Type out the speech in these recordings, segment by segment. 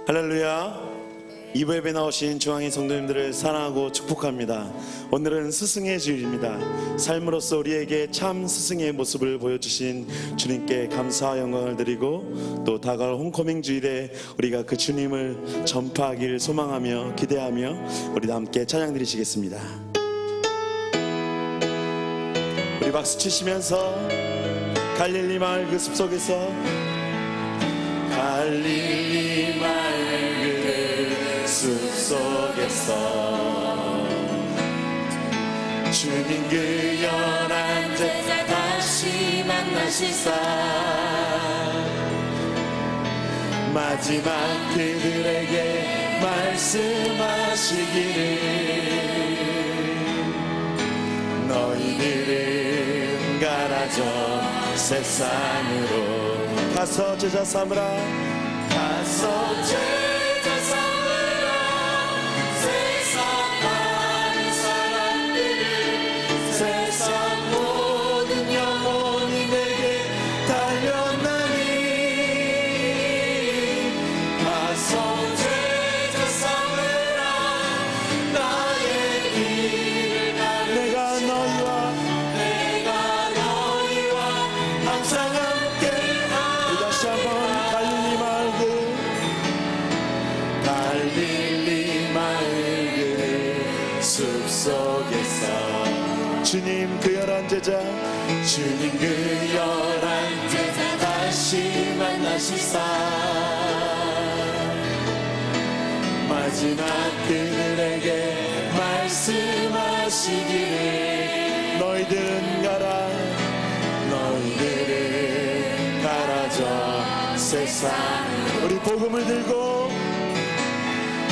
할렐루야. 이부 예배 나오신 중앙의 성도님들을 사랑하고 축복합니다. 오늘은 스승의 주일입니다. 삶으로서 우리에게 참 스승의 모습을 보여주신 주님께 감사와 영광을 드리고, 또 다가올 홈커밍 주일에 우리가 그 주님을 전파하기를 소망하며 기대하며 우리 함께 찬양 드리시겠습니다. 우리 박수 치시면서 갈릴리 마을 그 숲속에서, 갈릴리 마을 그 숲속에서 주님 그 열한 제자 다시 만나시사 마지막 그들에게 말씀하시기를, 너희들은 가라 저 세상으로 가서 제자 삼으라, 가서 제자 삼으라. 세상 많은 사람들을, 세상 모든 영혼이 내게 달렸나니, 가서 제자 삼으라. 나의 길을 가르치라. 내가 너희와 항상 숲속에서 주님 그 열한 제자, 주님 그 열한 제자 다시 만나시사 마지막 그들에게 말씀하시기를, 너희들은 가라, 너희들은 가라 저 세상. 우리 복음을 들고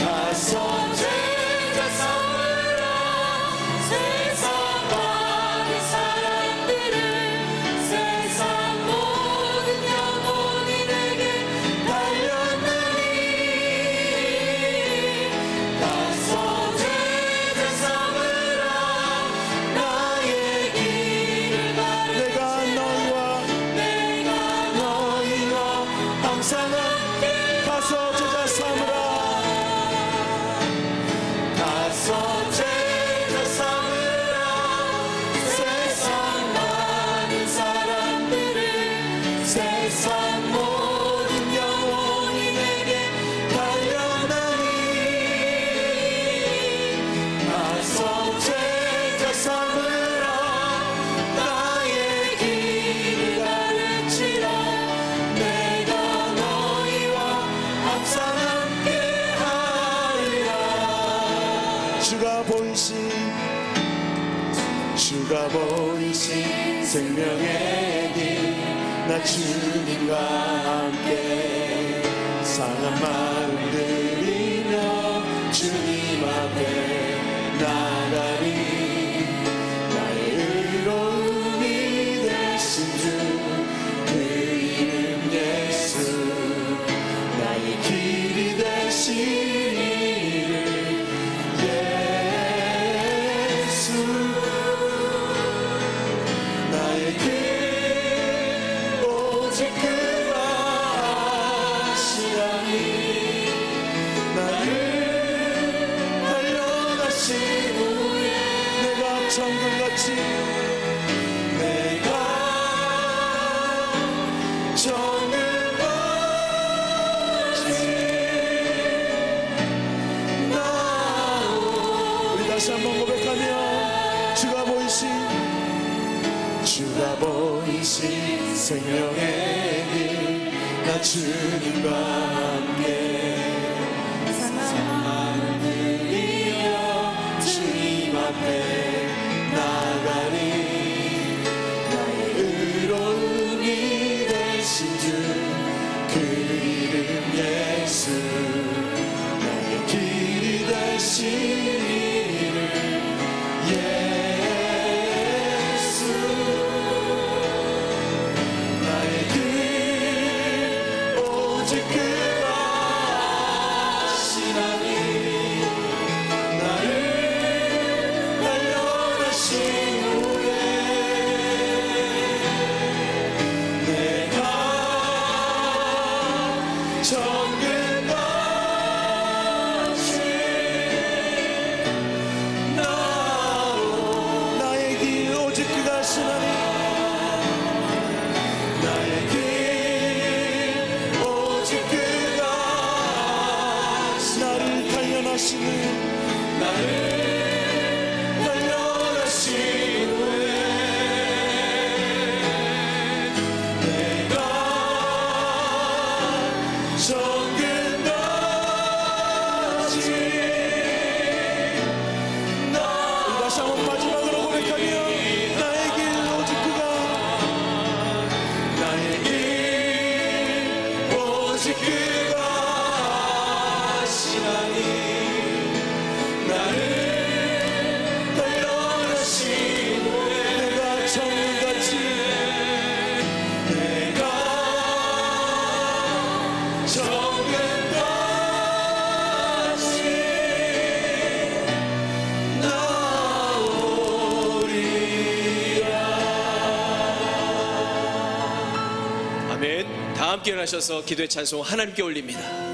가서 제자 삼으라. 세상 많은 사람들을, 세상 모든 영혼이 내게 달렸나니, 가서 제자 삼으라. 나의 길을 가르치라. 내가 너희와 항상 함께 가서 제자 삼으라. 가서 제자 삼으라. 세상 많은 사람들을, 세상 모든 영혼이 내게 달려나니, 가서 제자 삼으라. 나의 길을 가르치라. 내가 너희와 항상 함께 하리라. 주가 보이신 생명의 길, 나 주님과 함께 상한 마음 들이며 주님 앞에 나가리. 나의 의로움이 되신 주, 그 이름 예수, 나의 길이 되신 정금같이 내가 정금같이 나오. 우리 다시 한번 고백하며, 주가 보이신 생명의 길, 나 주님과 함께 상한 들이며 주님 앞에 나가리. 나의 의로움이 되신 주, 그 이름 예수, 나의 길이 되신 이름 예수. 나의 길 오직 그 아시나니, 나를 달려가신 후에 내가 정금같이 인도하시는 나를 다 함께 일어나셔서 기도의 찬송 하나님께 올립니다.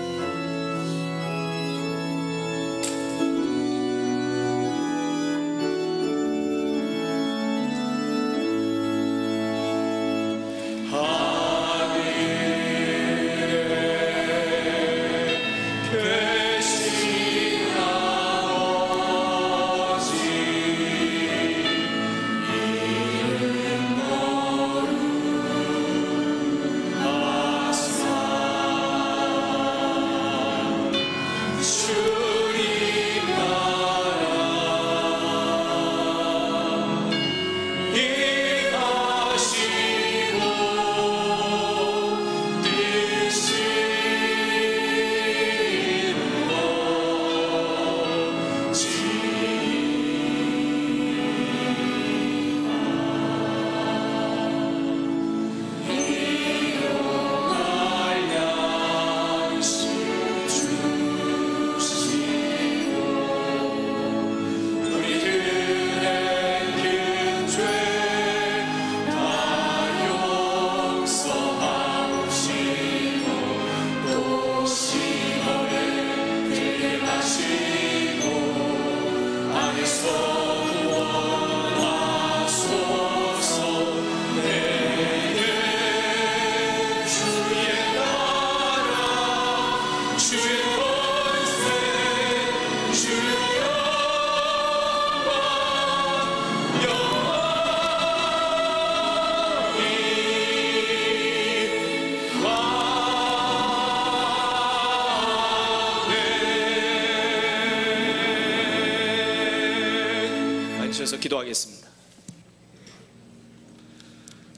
기도하겠습니다.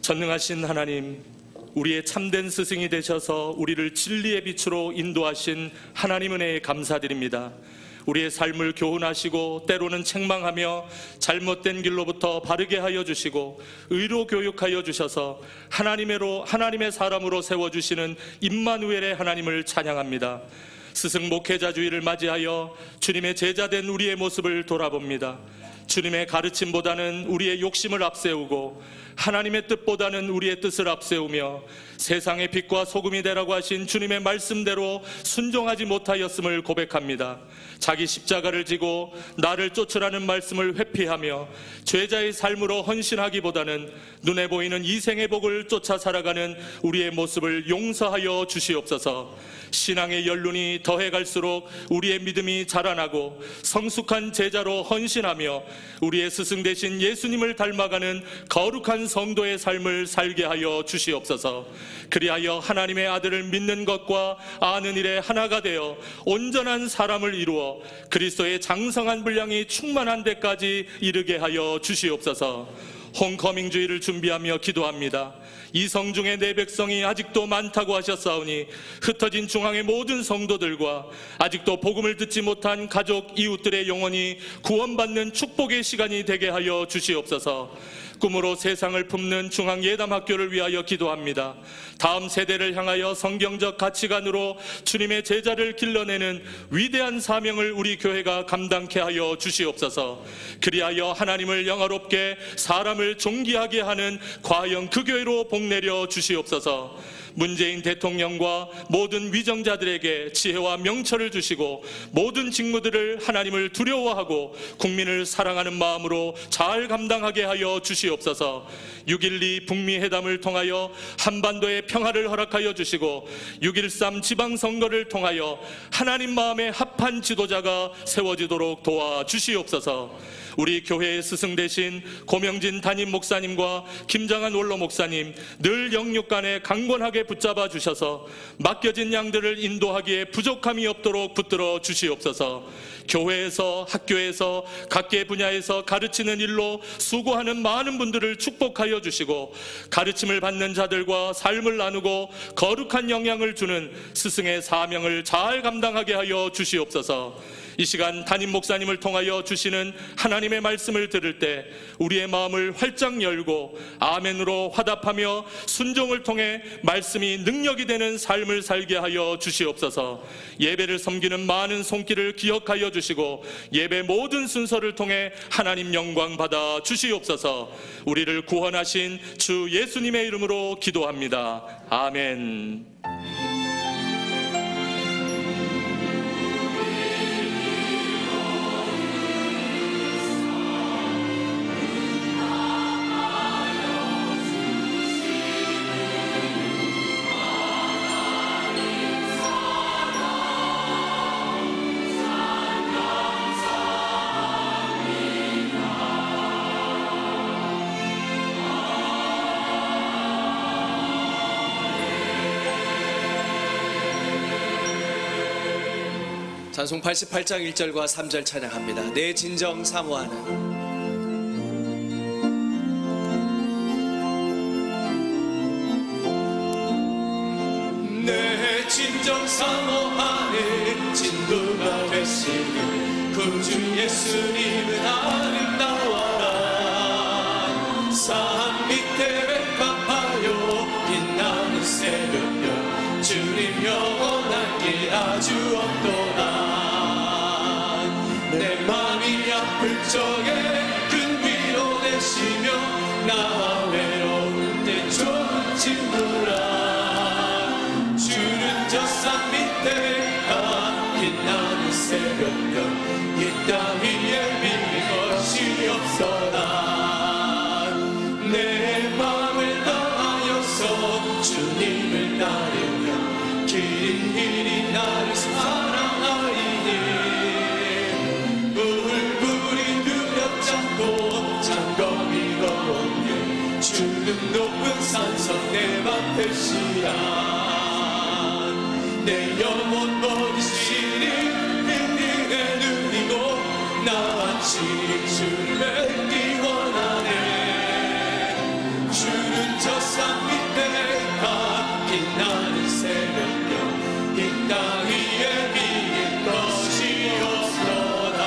전능하신 하나님, 우리의 참된 스승이 되셔서 우리를 진리의 빛으로 인도하신 하나님 은혜에 감사드립니다. 우리의 삶을 교훈하시고 때로는 책망하며 잘못된 길로부터 바르게 하여 주시고 의로 교육하여 주셔서 하나님의 사람으로 세워주시는 임마누엘의 하나님을 찬양합니다. 스승 목회자 주일을 맞이하여 주님의 제자된 우리의 모습을 돌아봅니다. 주님의 가르침보다는 우리의 욕심을 앞세우고 하나님의 뜻보다는 우리의 뜻을 앞세우며 세상의 빛과 소금이 되라고 하신 주님의 말씀대로 순종하지 못하였음을 고백합니다. 자기 십자가를 지고 나를 쫓으라는 말씀을 회피하며 죄자의 삶으로 헌신하기보다는 눈에 보이는 이생의 복을 쫓아 살아가는 우리의 모습을 용서하여 주시옵소서. 신앙의 연륜이 더해갈수록 우리의 믿음이 자라나고 성숙한 제자로 헌신하며 우리의 스승 되신 예수님을 닮아가는 거룩한 성도의 삶을 살게 하여 주시옵소서. 그리하여 하나님의 아들을 믿는 것과 아는 일에 하나가 되어 온전한 사람을 이루어 그리스도의 장성한 분량이 충만한 데까지 이르게 하여 주시옵소서. 홈커밍주의를 준비하며 기도합니다. 이 성중에 내 백성이 아직도 많다고 하셨사오니 흩어진 중앙의 모든 성도들과 아직도 복음을 듣지 못한 가족 이웃들의 영혼이 구원받는 축복의 시간이 되게 하여 주시옵소서. 꿈으로 세상을 품는 중앙예담학교를 위하여 기도합니다. 다음 세대를 향하여 성경적 가치관으로 주님의 제자를 길러내는 위대한 사명을 우리 교회가 감당케 하여 주시옵소서. 그리하여 하나님을 영화롭게 사람을 존귀하게 하는 과연 그 교회로 복내려 주시옵소서. 문재인 대통령과 모든 위정자들에게 지혜와 명철을 주시고 모든 직무들을 하나님을 두려워하고 국민을 사랑하는 마음으로 잘 감당하게 하여 주시옵소서. 주시옵소서. 6.12 북미 회담을 통하여 한반도의 평화를 허락하여 주시고 6.13 지방선거를 통하여 하나님 마음에 합한 지도자가 세워지도록 도와주시옵소서. 우리 교회의 스승 되신 고명진 담임 목사님과 김장한 원로 목사님 늘 영육간에 강건하게 붙잡아 주셔서 맡겨진 양들을 인도하기에 부족함이 없도록 붙들어 주시옵소서. 교회에서 학교에서 각계 분야에서 가르치는 일로 수고하는 많은 분들을 축복하여 주시고 가르침을 받는 자들과 삶을 나누고 거룩한 영향을 주는 스승의 사명을 잘 감당하게 하여 주시옵소서. 이 시간 담임 목사님을 통하여 주시는 하나님의 말씀을 들을 때 우리의 마음을 활짝 열고 아멘으로 화답하며 순종을 통해 말씀이 능력이 되는 삶을 살게 하여 주시옵소서. 예배를 섬기는 많은 손길을 기억하여 주시고 예배 모든 순서를 통해 하나님 영광 받아 주시옵소서. 우리를 구원하신 주 예수님의 이름으로 기도합니다. 아멘. 찬송 88장 1절과 3절 찬양합니다. 내 진정 사모하는. 내 진정 사모하는 진도가 되시는 구주 예수님은 아름다워라. 산 밑에 백합하여 빛나는 새벽별 주님 영원한 길 아주 없도다. 내 맘이 아플 적에 큰 위로 되시며 나와 외로울 때 좋은 친구라. 주는 저 산 밑에 가 빛나는 새벽별 이 땅 위에 비길 것이 없어라. 내 맘을 다하여서 주님을 따르며 길이 나를 사랑하리니 주는 높은 산성 내 맘 대시야. 내 영혼 버리시는 은혜의 눈이고 나와 친히 주를 뵙기 원하네. 주는 저 산 밑에 가 빛나는 새벽별 이 땅 위에 비길 것이 없어라.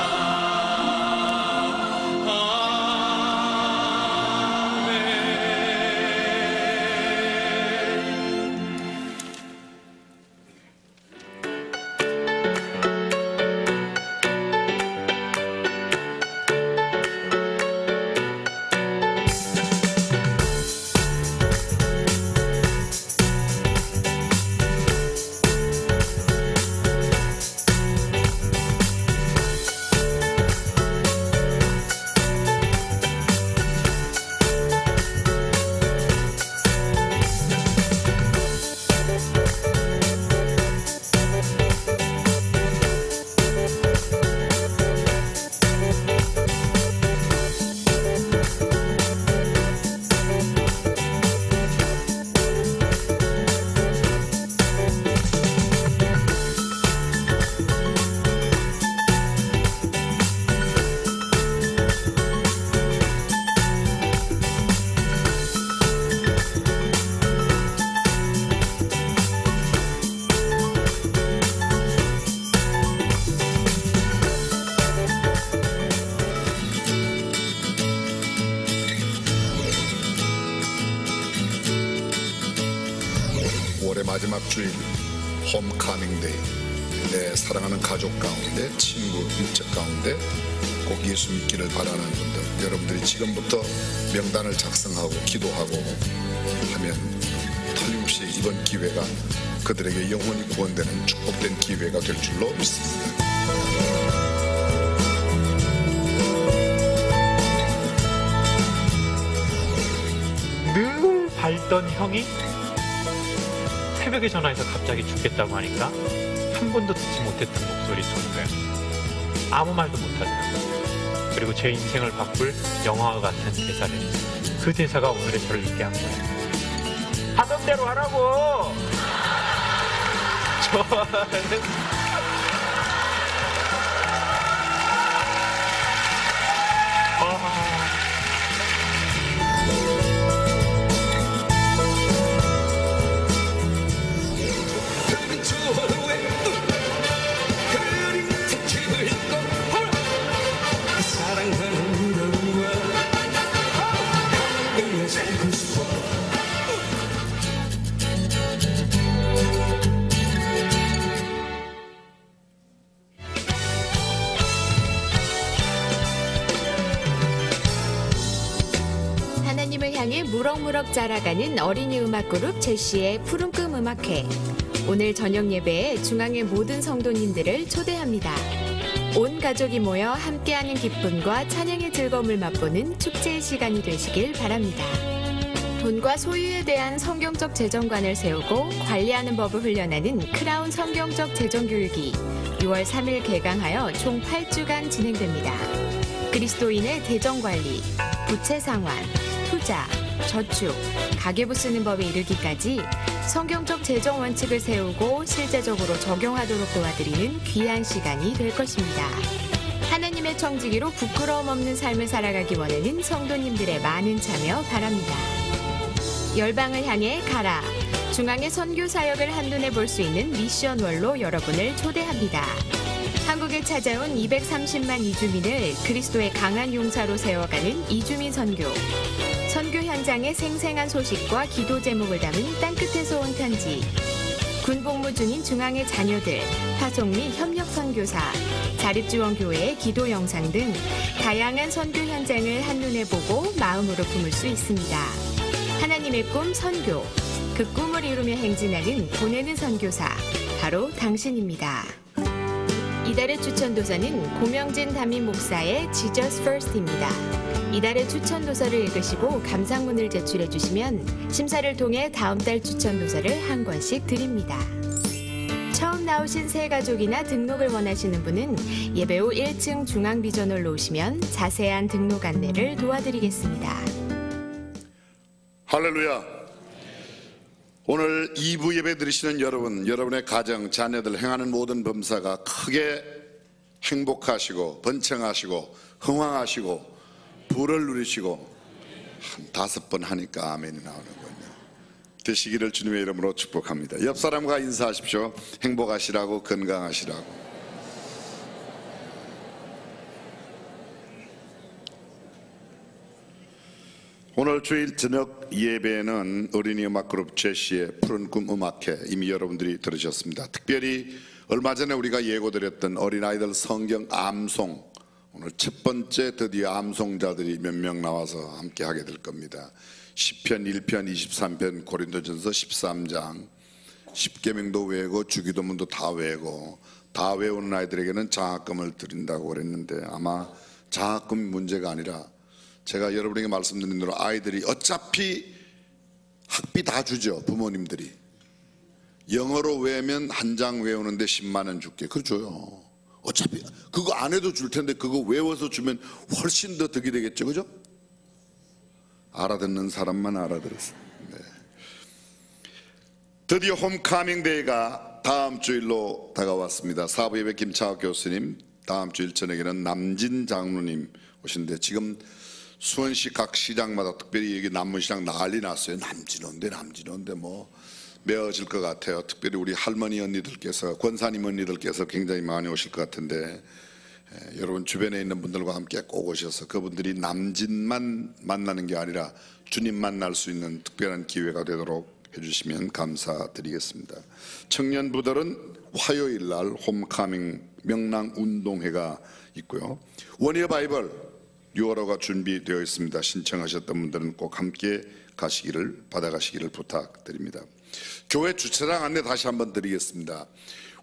마지막 주일 홈카밍데이, 내 사랑하는 가족 가운데, 친구, 일적 가운데 꼭 예수 믿기를 바라는 분들, 여러분들이 지금부터 명단을 작성하고 기도하고 하면 틀림없이 이번 기회가 그들에게 영원히 구원되는 축복된 기회가 될 줄로 믿습니다. 어떤 형이 새벽에 전화해서 갑자기 죽겠다고 하니까 한 번도 듣지 못했던 목소리 톤이고요. 아무 말도 못하더라고요. 그리고 제 인생을 바꿀 영화와 같은 대사를, 그 대사가 오늘의 저를 있게 한 거예요. 하던 대로 하라고! 저는 하나님을 향해 무럭무럭 자라가는 어린이 음악 그룹 제시의 푸른 꿈 음악회. 오늘 저녁 예배에 중앙의 모든 성도님들을 초대합니다. 온 가족이 모여 함께하는 기쁨과 찬양의 즐거움을 맛보는 축제의 시간이 되시길 바랍니다. 돈과 소유에 대한 성경적 재정관을 세우고 관리하는 법을 훈련하는 크라운 성경적 재정교육이 6월 3일 개강하여 총 8주간 진행됩니다. 그리스도인의 대정관리, 부채 상환, 투자, 저축, 가계부 쓰는 법에 이르기까지 성경적 재정 원칙을 세우고 실제적으로 적용하도록 도와드리는 귀한 시간이 될 것입니다. 하나님의 청지기로 부끄러움 없는 삶을 살아가기 원하는 성도님들의 많은 참여 바랍니다. 열방을 향해 가라. 중앙의 선교 사역을 한눈에 볼 수 있는 미션월로 여러분을 초대합니다. 한국에 찾아온 230만 이주민을 그리스도의 강한 용사로 세워가는 이주민 선교. 선교 현장의 생생한 소식과 기도 제목을 담은 땅끝에서 온 편지. 군복무 중인 중앙의 자녀들, 파송 및 협력 선교사, 자립지원교회의 기도 영상 등 다양한 선교 현장을 한눈에 보고 마음으로 품을 수 있습니다. 하나님의 꿈 선교, 그 꿈을 이루며 행진하는 보내는 선교사, 바로 당신입니다. 이달의 추천도서는 고명진 담임 목사의 Jesus First입니다. 이달의 추천도서를 읽으시고 감상문을 제출해 주시면 심사를 통해 다음 달 추천도서를 한 권씩 드립니다. 처음 나오신 새 가족이나 등록을 원하시는 분은 예배 후 1층 중앙비전홀로 오시면 자세한 등록 안내를 도와드리겠습니다. 할렐루야. 오늘 2부 예배 드리시는 여러분, 여러분의 가정, 자녀들 행하는 모든 범사가 크게 행복하시고 번창하시고 흥왕하시고 부를 누리시고 한 5번 하니까 아멘이 나오는군요. 되시기를 주님의 이름으로 축복합니다. 옆 사람과 인사하십시오. 행복하시라고, 건강하시라고. 오늘 주일 저녁 예배는 어린이 음악그룹 제시의 푸른 꿈 음악회, 이미 여러분들이 들으셨습니다. 특별히 얼마 전에 우리가 예고드렸던 어린아이들 성경 암송, 오늘 첫 번째 드디어 암송자들이 몇 명 나와서 함께 하게 될 겁니다. 시편 1편 23편 고린도전서 13장 10계명도 외우고 주기도문도 다 외우고 다 외우는 아이들에게는 장학금을 드린다고 그랬는데 아마 장학금이 문제가 아니라 제가 여러분에게 말씀드린 대로 아이들이 어차피 학비 다 주죠. 부모님들이 영어로 외우면 한 장 외우는데 10만 원 줄게. 그거 줘요. 어차피 그거 안 해도 줄 텐데 그거 외워서 주면 훨씬 더 득이 되겠죠. 그죠? 알아듣는 사람만 알아들었어요. 네. 드디어 홈카밍 데이가 다음 주일로 다가왔습니다. 사부예배 김차학 교수님, 다음 주일 저녁에는 남진 장로님 오신데 지금 수원시 각 시장마다 특별히 여기 남문시장 난리 났어요. 남진원데 뭐 메어질 것 같아요. 특별히 우리 할머니 언니들께서, 권사님 언니들께서 굉장히 많이 오실 것 같은데 여러분 주변에 있는 분들과 함께 꼭 오셔서 그분들이 남진만 만나는 게 아니라 주님 만날 수 있는 특별한 기회가 되도록 해주시면 감사드리겠습니다. 청년부들은 화요일 날 홈카밍 명랑 운동회가 있고요. 원예 바이블 6월호가 준비되어 있습니다. 신청하셨던 분들은 꼭 함께 가시기를, 받아가시기를 부탁드립니다. 교회 주차장 안내 다시 한번 드리겠습니다.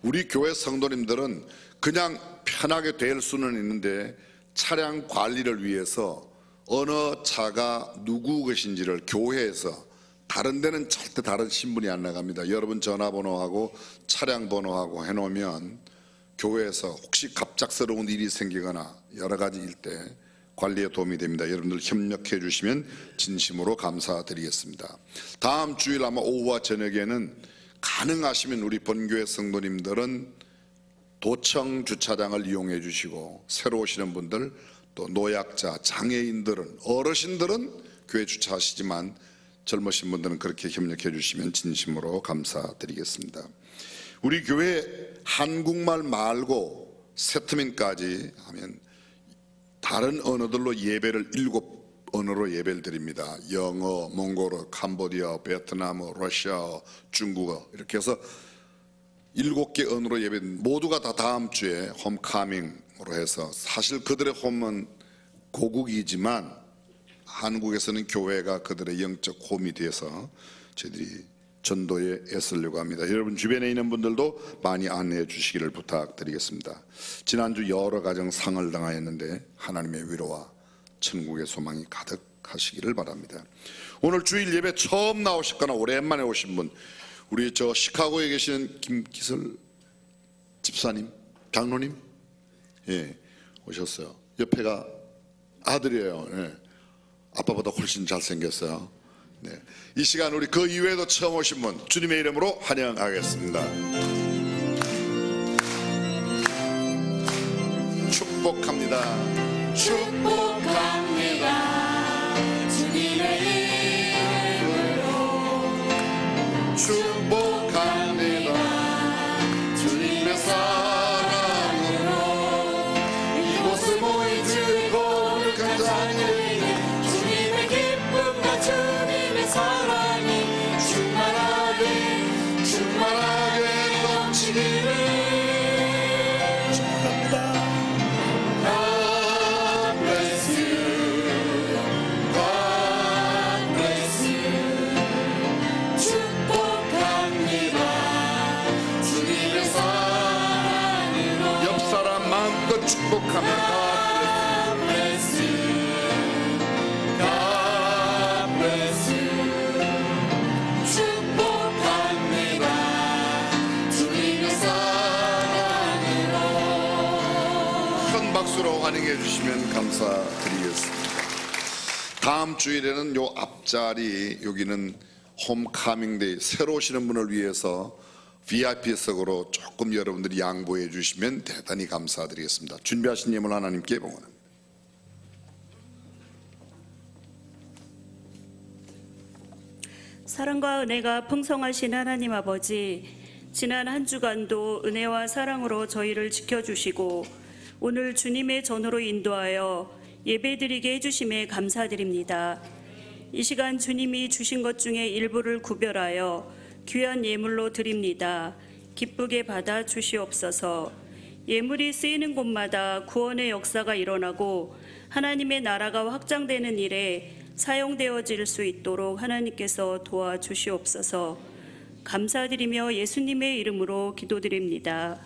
우리 교회 성도님들은 그냥 편하게 될 수는 있는데 차량 관리를 위해서 어느 차가 누구 것인지를 교회에서 다른 데는 절대 다른 신분이 안 나갑니다. 여러분 전화번호하고 차량 번호하고 해놓으면 교회에서 혹시 갑작스러운 일이 생기거나 여러 가지 일 때 관리에 도움이 됩니다. 여러분들 협력해 주시면 진심으로 감사드리겠습니다. 다음 주일 아마 오후와 저녁에는 가능하시면 우리 본교회 성도님들은 도청 주차장을 이용해 주시고 새로 오시는 분들 또 노약자, 장애인들은 어르신들은 교회 주차하시지만 젊으신 분들은 그렇게 협력해 주시면 진심으로 감사드리겠습니다. 우리 교회 한국말 말고 세트민까지 하면 다른 언어들로 예배를 7 언어로 예배를 드립니다. 영어, 몽골어, 캄보디아, 베트남어, 러시아어, 중국어 이렇게 해서 7개 언어로 예배 모두가 다 다음 주에 홈카밍으로 해서 사실 그들의 홈은 고국이지만 한국에서는 교회가 그들의 영적 홈이 돼서 저희들이 전도에 애쓰려고 합니다. 여러분 주변에 있는 분들도 많이 안내해 주시기를 부탁드리겠습니다. 지난주 여러 가정 상을 당하였는데 하나님의 위로와 천국의 소망이 가득하시기를 바랍니다. 오늘 주일 예배 처음 나오셨거나 오랜만에 오신 분, 우리 저 시카고에 계시는 김기슬 집사님, 장로님, 예, 오셨어요. 옆에가 아들이에요. 예, 아빠보다 훨씬 잘생겼어요. 네. 이 시간 우리 그 이외에도 처음 오신 분 주님의 이름으로 환영하겠습니다. 축복합니다. 축복합니다. 주님의 이름으로 축복합니다. 주님의 사랑으로 이곳을 모인 즐거운 거룩한 자녀에게 주님의 기쁨과 주님의 사랑이 충만하게 넘치기를 축복합니다. God bless you. God bless you. 축복합니다. 주님의 사랑으로 옆 사람 마음껏 축복합니다. God bless you. God bless you. 축복합니다. 주님의 사랑으로 큰 박수로 환영해 주시면 감사드리겠습니다. 다음 주일에는 요 앞자리 여기는 홈카밍데이 새로 오시는 분을 위해서 VIP석으로 조금 여러분들이 양보해 주시면 대단히 감사드리겠습니다. 준비하신 예물 하나님께 봉헌합니다. 사랑과 은혜가 풍성하신 하나님 아버지, 지난 한 주간도 은혜와 사랑으로 저희를 지켜주시고 오늘 주님의 전으로 인도하여 예배드리게 해주심에 감사드립니다. 이 시간 주님이 주신 것 중에 일부를 구별하여 귀한 예물로 드립니다. 기쁘게 받아 주시옵소서. 예물이 쓰이는 곳마다 구원의 역사가 일어나고 하나님의 나라가 확장되는 일에 사용되어질 수 있도록 하나님께서 도와주시옵소서. 감사드리며 예수님의 이름으로 기도드립니다.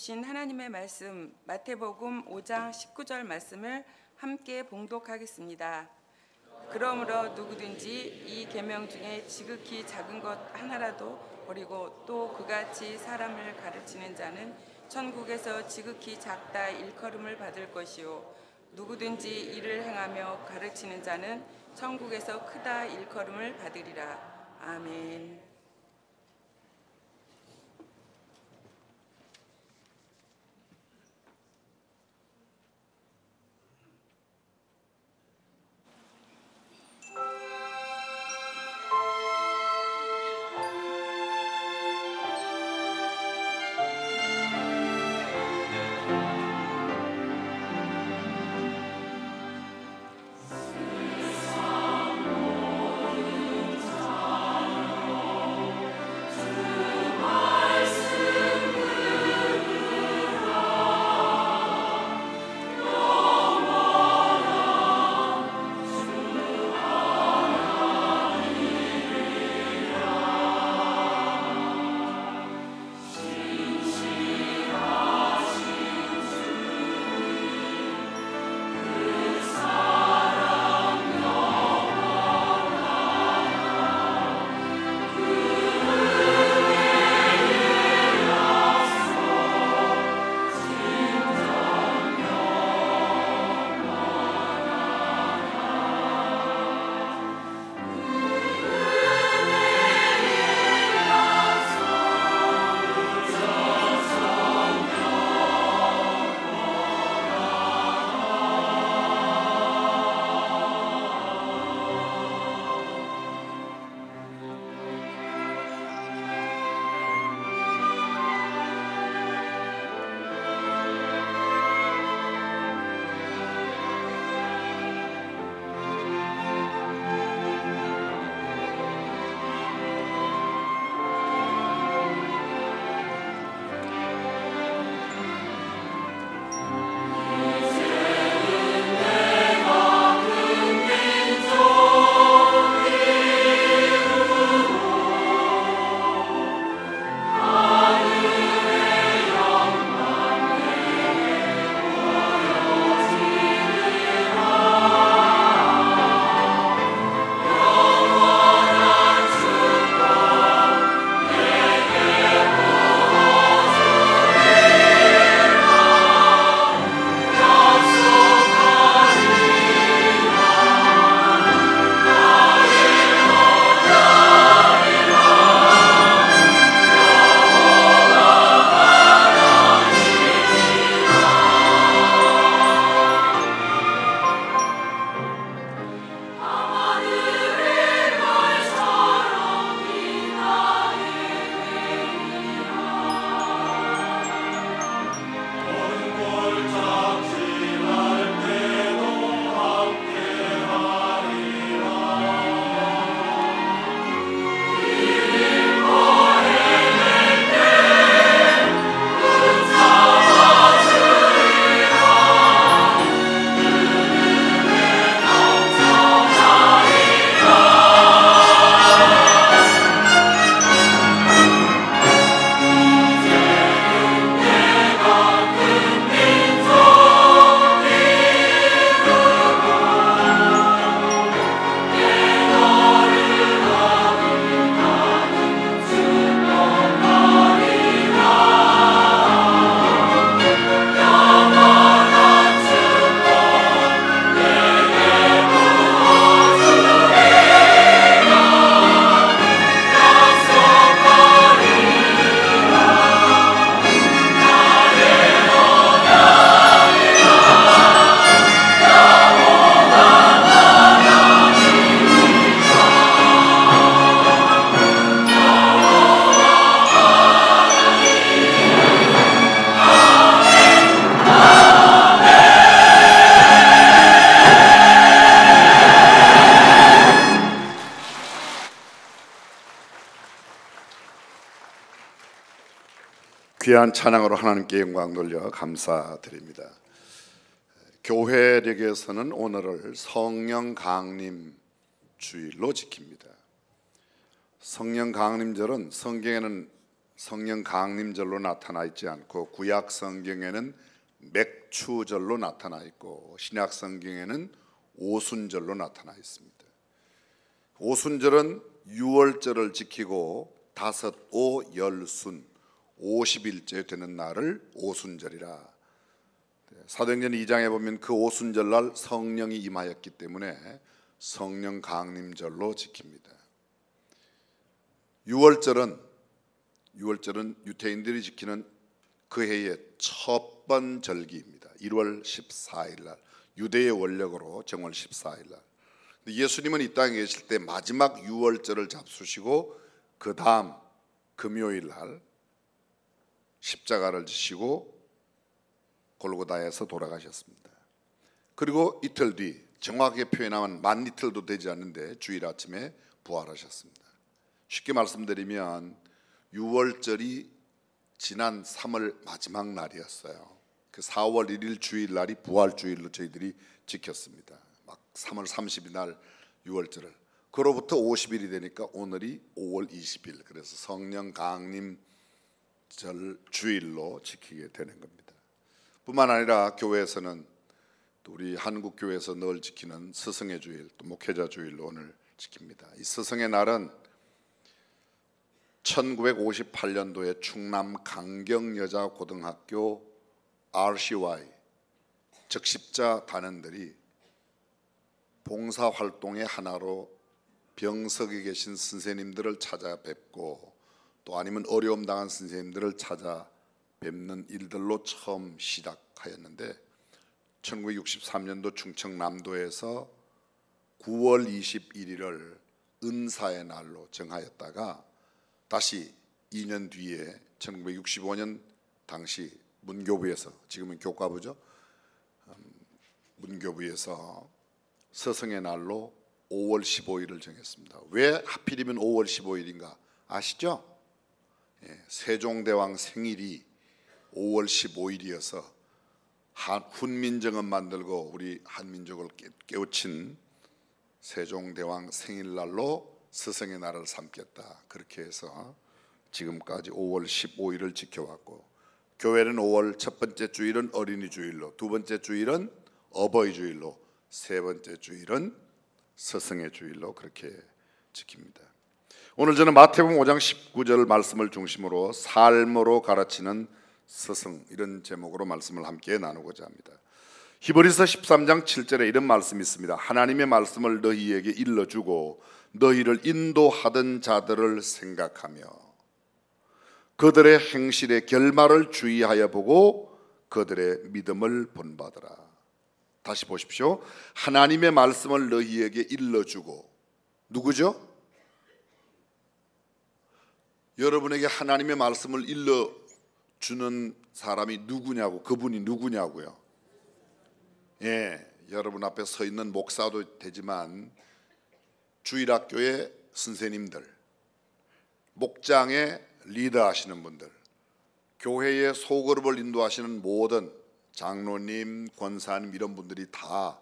주신 하나님의 말씀 마태복음 5장 19절 말씀을 함께 봉독하겠습니다. 그러므로 누구든지 이 계명 중에 지극히 작은 것 하나라도 버리고 또 그같이 사람을 가르치는 자는 천국에서 지극히 작다 일컬음을 받을 것이요 누구든지 이를 행하며 가르치는 자는 천국에서 크다 일컬음을 받으리라. 아멘. 귀한 찬양으로 하나님께 영광 돌려 감사드립니다. 교회력에서는 오늘을 성령 강림 주일로 지킵니다. 성령 강림절은 성경에는 성령 강림절로 나타나 있지 않고 구약 성경에는 맥추절로 나타나 있고 신약 성경에는 오순절로 나타나 있습니다. 오순절은 유월절을 지키고 다섯 오 열순 50일째 되는 날을 오순절이라. 사도행전 2장에 보면 그 오순절 날 성령이 임하였기 때문에 성령 강림절로 지킵니다. 유월절은 유태인들이 지키는 그 해의 첫 번 절기입니다. 1월 14일 날 유대의 원력으로 정월 14일 날. 예수님은 이 땅에 계실 때 마지막 유월절을 잡수시고 그 다음 금요일 날 십자가를 지시고 골고다에서 돌아가셨습니다. 그리고 이틀 뒤 정확하게 표현하면 만 이틀도 되지 않는데 주일 아침에 부활하셨습니다. 쉽게 말씀드리면 유월절이 지난 3월 마지막 날이었어요. 그 4월 1일 주일날이 부활주일로 저희들이 지켰습니다. 막 3월 30일 날 유월절을. 그로부터 50일이 되니까 오늘이 5월 20일. 그래서 성령 강림절 주일로 지키게 되는 겁니다. 뿐만 아니라 교회에서는 또 우리 한국 교회에서 늘 지키는 스승의 주일, 또 목회자 주일로 오늘 지킵니다. 이 스승의 날은 1958년도에 충남 강경여자고등학교 RCY 적십자 단원들이 봉사활동의 하나로 병석에 계신 선생님들을 찾아뵙고 또 아니면 어려움 당한 선생님들을 찾아뵙는 일들로 처음 시작하였는데 1963년도 충청남도에서 9월 21일을 은사의 날로 정하였다가 다시 2년 뒤에 1965년 당시 문교부에서, 지금은 교과부죠, 문교부에서 스승의 날로 5월 15일을 정했습니다. 왜 하필이면 5월 15일인가 아시죠? 세종대왕 생일이 5월 15일이어서 훈민정음 만들고 우리 한민족을 깨우친 세종대왕 생일날로 스승의 날을 삼겠다. 그렇게 해서 지금까지 5월 15일을 지켜왔고, 교회는 5월 첫 번째 주일은 어린이 주일로, 두 번째 주일은 어버이 주일로, 세 번째 주일은 스승의 주일로 그렇게 지킵니다. 오늘 저는 마태복음 5장 19절 말씀을 중심으로 삶으로 가르치는 스승, 이런 제목으로 말씀을 함께 나누고자 합니다. 히브리서 13장 7절에 이런 말씀이 있습니다. 하나님의 말씀을 너희에게 일러주고 너희를 인도하던 자들을 생각하며 그들의 행실의 결말을 주의하여 보고 그들의 믿음을 본받으라. 다시 보십시오. 하나님의 말씀을 너희에게 일러주고, 누구죠? 여러분에게 하나님의 말씀을 일러주는 사람이 누구냐고, 그분이 누구냐고요. 여러분 앞에 서 있는 목사도 되지만 주일학교의 선생님들, 목장의 리더하시는 분들, 교회의 소그룹을 인도하시는 모든 장로님, 권사님, 이런 분들이 다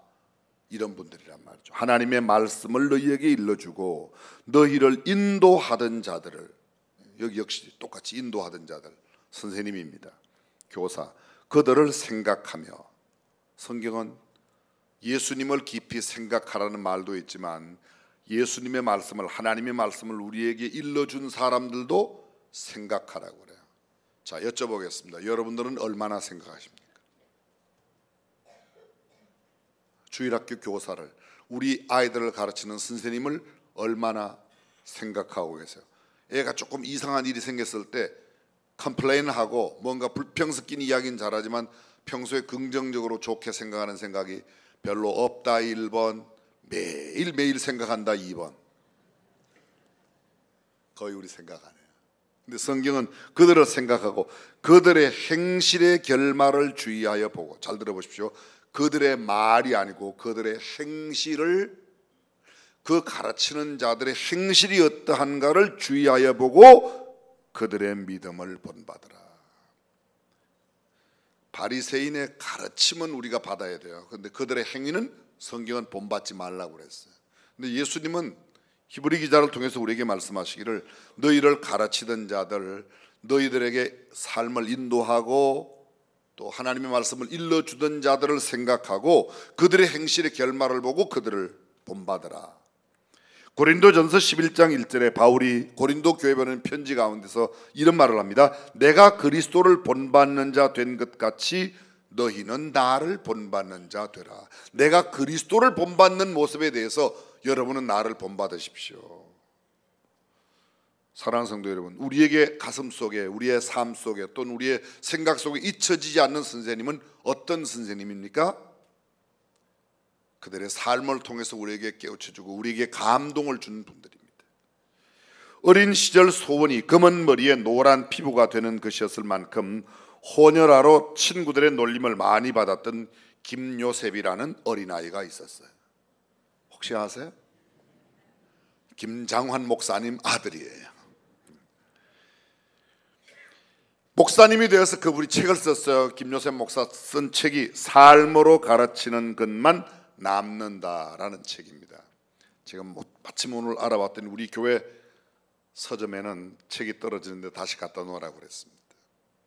이런 분들이란 말이죠. 하나님의 말씀을 너희에게 일러주고 너희를 인도하던 자들을, 여기 역시 똑같이 인도하던 자들, 선생님입니다. 교사, 그들을 생각하며, 성경은 예수님을 깊이 생각하라는 말도 있지만 예수님의 말씀을, 하나님의 말씀을 우리에게 일러준 사람들도 생각하라고 그래요. 자, 여쭤보겠습니다. 여러분들은 얼마나 생각하십니까? 주일학교 교사를, 우리 아이들을 가르치는 선생님을 얼마나 생각하고 계세요? 애가 조금 이상한 일이 생겼을 때 컴플레인하고 뭔가 불평 섞인 이야기는 잘하지만 평소에 긍정적으로 좋게 생각하는 생각이 별로 없다 1번, 매일매일 생각한다 2번. 거의 우리 생각 안 해요. 근데 성경은 그들을 생각하고 그들의 행실의 결말을 주의하여 보고, 잘 들어보십시오. 그들의 말이 아니고 그들의 행실을, 그 가르치는 자들의 행실이 어떠한가를 주의하여 보고 그들의 믿음을 본받으라. 바리새인의 가르침은 우리가 받아야 돼요. 그런데 그들의 행위는 성경은 본받지 말라고 그랬어요. 근데 예수님은 히브리 기자를 통해서 우리에게 말씀하시기를 너희를 가르치던 자들, 너희들에게 삶을 인도하고 또 하나님의 말씀을 일러주던 자들을 생각하고 그들의 행실의 결말을 보고 그들을 본받으라. 고린도전서 11장 1절에 바울이 고린도 교회에 보낸 편지 가운데서 이런 말을 합니다. 내가 그리스도를 본받는 자 된 것 같이 너희는 나를 본받는 자 되라. 내가 그리스도를 본받는 모습에 대해서 여러분은 나를 본받으십시오. 사랑하는 성도 여러분, 우리에게 가슴 속에, 우리의 삶 속에 또는 우리의 생각 속에 잊혀지지 않는 선생님은 어떤 선생님입니까? 그들의 삶을 통해서 우리에게 깨우쳐주고 우리에게 감동을 주는 분들입니다. 어린 시절 소원이 검은 머리에 노란 피부가 되는 것이었을 만큼 혼혈아로 친구들의 놀림을 많이 받았던 김요셉이라는 어린아이가 있었어요. 혹시 아세요? 김장환 목사님 아들이에요. 목사님이 되어서 그분이 책을 썼어요. 김요셉 목사 쓴 책이 삶으로 가르치는 것만 남는다라는 책입니다. 제가 마침 오늘 알아봤더니 우리 교회 서점에는 책이 떨어지는데 다시 갖다 놓으라고 그랬습니다.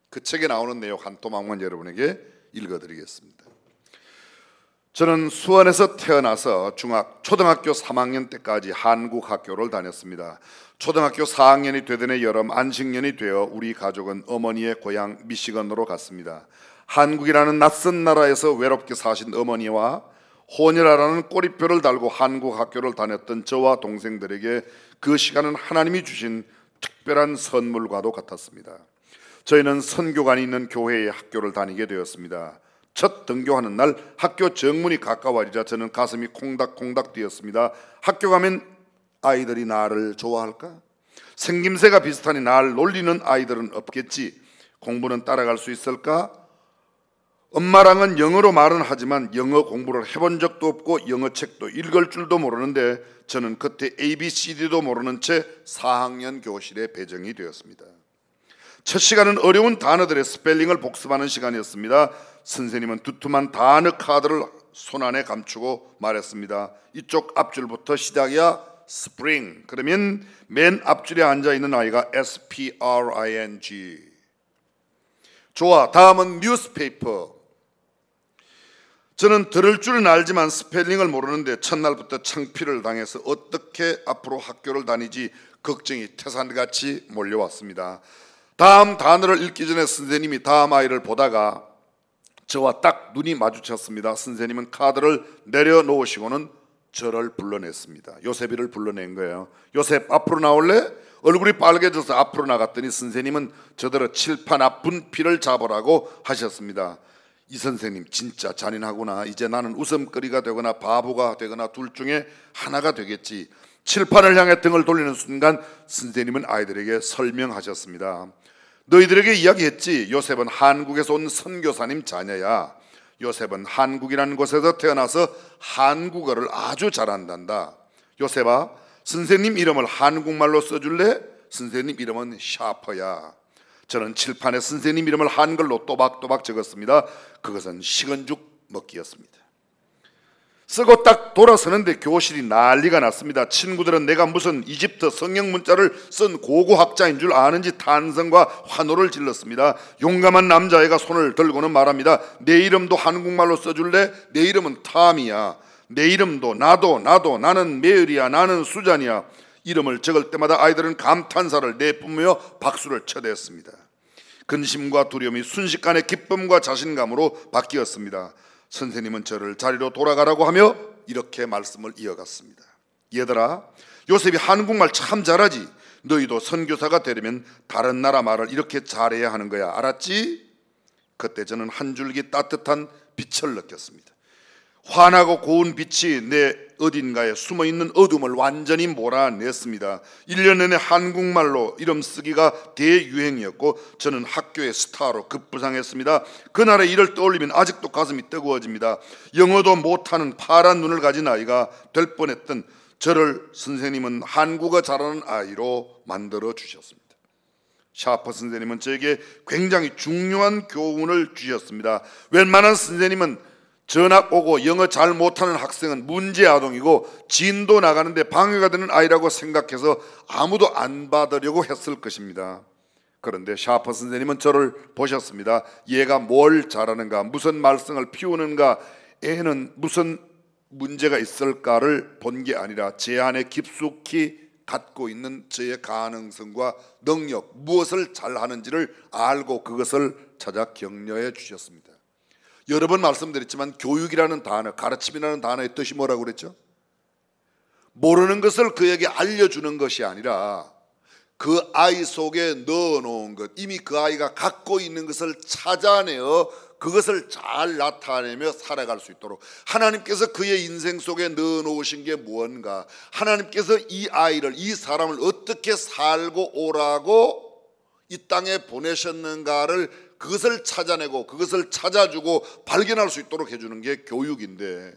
그 책에 나오는 내용 한 토막만 여러분에게 읽어드리겠습니다. 저는 수원에서 태어나서 초등학교 3학년 때까지 한국 학교를 다녔습니다. 초등학교 4학년이 되던 해 여름 안식년이 되어 우리 가족은 어머니의 고향 미시건으로 갔습니다. 한국이라는 낯선 나라에서 외롭게 사신 어머니와 혼혈아라는 꼬리표를 달고 한국 학교를 다녔던 저와 동생들에게 그 시간은 하나님이 주신 특별한 선물과도 같았습니다. 저희는 선교관이 있는 교회에 학교를 다니게 되었습니다. 첫 등교하는 날 학교 정문이 가까워지자 저는 가슴이 콩닥콩닥 뛰었습니다. 학교 가면 아이들이 나를 좋아할까? 생김새가 비슷하니 나를 놀리는 아이들은 없겠지. 공부는 따라갈 수 있을까? 엄마랑은 영어로 말은 하지만 영어 공부를 해본 적도 없고 영어 책도 읽을 줄도 모르는데 저는 그때 ABCD도 모르는 채 4학년 교실에 배정이 되었습니다. 첫 시간은 어려운 단어들의 스펠링을 복습하는 시간이었습니다. 선생님은 두툼한 단어 카드를 손안에 감추고 말했습니다. 이쪽 앞줄부터 시작이야. 스프링. 그러면 맨 앞줄에 앉아있는 아이가 SPRING. 좋아, 다음은 뉴스페이퍼. 저는 들을 줄은 알지만 스펠링을 모르는데 첫날부터 창피를 당해서 어떻게 앞으로 학교를 다니지 걱정이 태산같이 몰려왔습니다. 다음 단어를 읽기 전에 선생님이 다음 아이를 보다가 저와 딱 눈이 마주쳤습니다. 선생님은 카드를 내려놓으시고는 저를 불러냈습니다. 요셉이를 불러낸 거예요. 요셉 앞으로 나올래? 얼굴이 빨개져서 앞으로 나갔더니 선생님은 저더러 칠판 앞 분필을 잡으라고 하셨습니다. 이 선생님 진짜 잔인하구나. 이제 나는 웃음거리가 되거나 바보가 되거나 둘 중에 하나가 되겠지. 칠판을 향해 등을 돌리는 순간 선생님은 아이들에게 설명하셨습니다. 너희들에게 이야기했지. 요셉은 한국에서 온 선교사님 자녀야. 요셉은 한국이라는 곳에서 태어나서 한국어를 아주 잘한단다. 요셉아, 선생님 이름을 한국말로 써줄래? 선생님 이름은 샤퍼야. 저는 칠판에 선생님 이름을 한글로 또박또박 적었습니다. 그것은 식은죽 먹기였습니다. 쓰고 딱 돌아서는데 교실이 난리가 났습니다. 친구들은 내가 무슨 이집트 성경 문자를 쓴 고고학자인 줄 아는지 탄성과 환호를 질렀습니다. 용감한 남자애가 손을 들고는 말합니다. 내 이름도 한국말로 써줄래? 내 이름은 탐이야. 내 이름도 나도 나는 메을이야. 나는 수잔이야. 이름을 적을 때마다 아이들은 감탄사를 내뿜으며 박수를 쳐댔습니다. 근심과 두려움이 순식간에 기쁨과 자신감으로 바뀌었습니다. 선생님은 저를 자리로 돌아가라고 하며 이렇게 말씀을 이어갔습니다. 얘들아, 요셉이 한국말 참 잘하지. 너희도 선교사가 되려면 다른 나라 말을 이렇게 잘해야 하는 거야. 알았지? 그때 저는 한 줄기 따뜻한 빛을 느꼈습니다. 환하고 고운 빛이 내 어딘가에 숨어있는 어둠을 완전히 몰아냈습니다. 1년 내내 한국말로 이름 쓰기가 대유행이었고 저는 학교의 스타로 급부상했습니다. 그날의 일을 떠올리면 아직도 가슴이 뜨거워집니다. 영어도 못하는 파란 눈을 가진 아이가 될 뻔했던 저를 선생님은 한국어 잘하는 아이로 만들어 주셨습니다. 샤퍼 선생님은 저에게 굉장히 중요한 교훈을 주셨습니다. 웬만한 선생님은 전학 오고 영어 잘 못하는 학생은 문제 아동이고 진도 나가는데 방해가 되는 아이라고 생각해서 아무도 안 받으려고 했을 것입니다. 그런데 샤퍼 선생님은 저를 보셨습니다. 얘가 뭘 잘하는가, 무슨 말썽을 피우는가, 애는 무슨 문제가 있을까를 본 게 아니라 제 안에 깊숙이 갖고 있는 저의 가능성과 능력, 무엇을 잘하는지를 알고 그것을 찾아 격려해 주셨습니다. 여러 번 말씀드렸지만 교육이라는 단어, 가르침이라는 단어의 뜻이 뭐라고 그랬죠? 모르는 것을 그에게 알려주는 것이 아니라 그 아이 속에 넣어놓은 것, 이미 그 아이가 갖고 있는 것을 찾아내어 그것을 잘 나타내며 살아갈 수 있도록 하나님께서 그의 인생 속에 넣어놓으신 게 무언가, 하나님께서 이 아이를, 이 사람을 어떻게 살고 오라고 이 땅에 보내셨는가를 그것을 찾아내고 그것을 찾아주고 발견할 수 있도록 해주는 게 교육인데,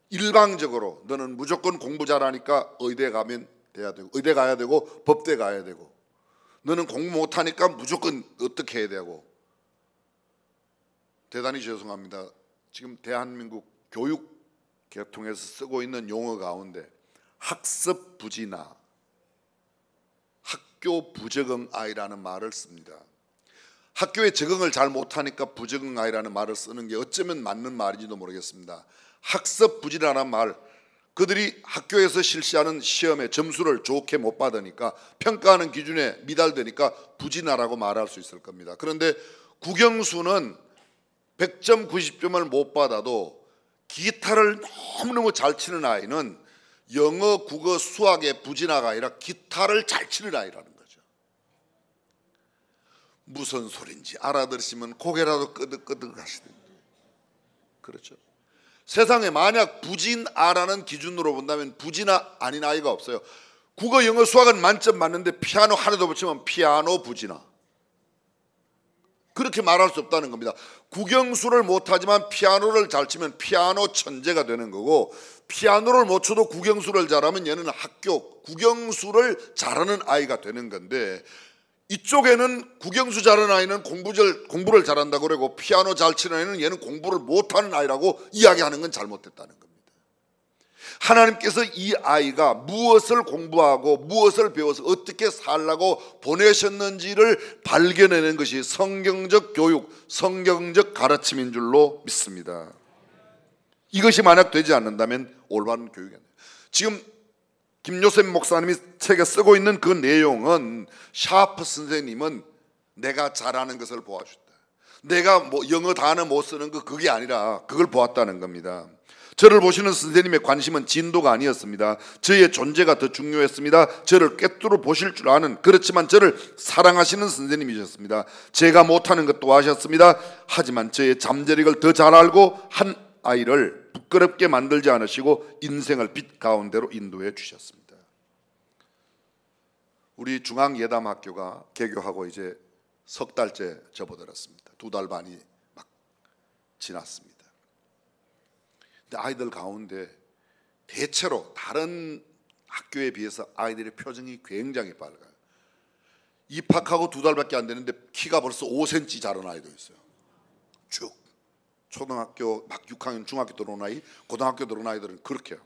일방적으로 너는 무조건 공부 잘하니까 의대 가면 돼야 되고, 의대 가야 되고, 법대 가야 되고, 너는 공부 못하니까 무조건 어떻게 해야 되고. 대단히 죄송합니다. 지금 대한민국 교육 계통에서 쓰고 있는 용어 가운데 학습 부진아, 학교 부적응 아이라는 말을 씁니다. 학교에 적응을 잘 못하니까 부적응 아이라는 말을 쓰는 게 어쩌면 맞는 말인지도 모르겠습니다. 학습 부진하는 말, 그들이 학교에서 실시하는 시험에 점수를 좋게 못 받으니까, 평가하는 기준에 미달되니까 부진하라고 말할 수 있을 겁니다. 그런데 국영수는 100점 90점을 못 받아도 기타를 너무너무 잘 치는 아이는 영어, 국어, 수학의 부진아가 아니라 기타를 잘 치는 아이라는 거죠. 무슨 소린지 알아들으시면 고개라도 끄덕끄덕 하시던지. 그렇죠. 세상에 만약 부진아라는 기준으로 본다면 부진아 아닌 아이가 없어요. 국어, 영어, 수학은 만점 맞는데 피아노 하나도 못 치면 피아노 부진아. 그렇게 말할 수 없다는 겁니다. 국영수를 못하지만 피아노를 잘 치면 피아노 천재가 되는 거고, 피아노를 못 쳐도 국영수를 잘하면 얘는 학교 국영수를 잘하는 아이가 되는 건데, 이쪽에는 국영수 잘하는 아이는 공부를 잘한다고 그러고, 피아노 잘 치는 아이는 얘는 공부를 못하는 아이라고 이야기하는 건 잘못됐다는 겁니다. 하나님께서 이 아이가 무엇을 공부하고 무엇을 배워서 어떻게 살라고 보내셨는지를 발견해내는 것이 성경적 교육, 성경적 가르침인 줄로 믿습니다. 이것이 만약 되지 않는다면 올바른 교육이 아니에요. 지금 김요셉 목사님이 책에 쓰고 있는 그 내용은, 샤프 선생님은 내가 잘하는 것을 보아줬다, 내가 뭐 영어 단어 못 쓰는 거 그게 아니라 그걸 보았다는 겁니다. 저를 보시는 선생님의 관심은 진도가 아니었습니다. 저의 존재가 더 중요했습니다. 저를 꿰뚫어 보실 줄 아는, 그렇지만 저를 사랑하시는 선생님이셨습니다. 제가 못하는 것도 아셨습니다. 하지만 저의 잠재력을 더 잘 알고 한 아이를 부끄럽게 만들지 않으시고 인생을 빛 가운데로 인도해 주셨습니다. 우리 중앙예담학교가 개교하고 이제 석 달째 접어들었습니다. 2달 반이 막 지났습니다. 근데 아이들 가운데 대체로 다른 학교에 비해서 아이들의 표정이 굉장히 밝아요. 입학하고 2달밖에 안 되는데 키가 벌써 5cm 자란 아이도 있어요. 쭉 초등학교 막 6학년 중학교 들어온 아이, 고등학교 들어온 아이들은 그렇게요.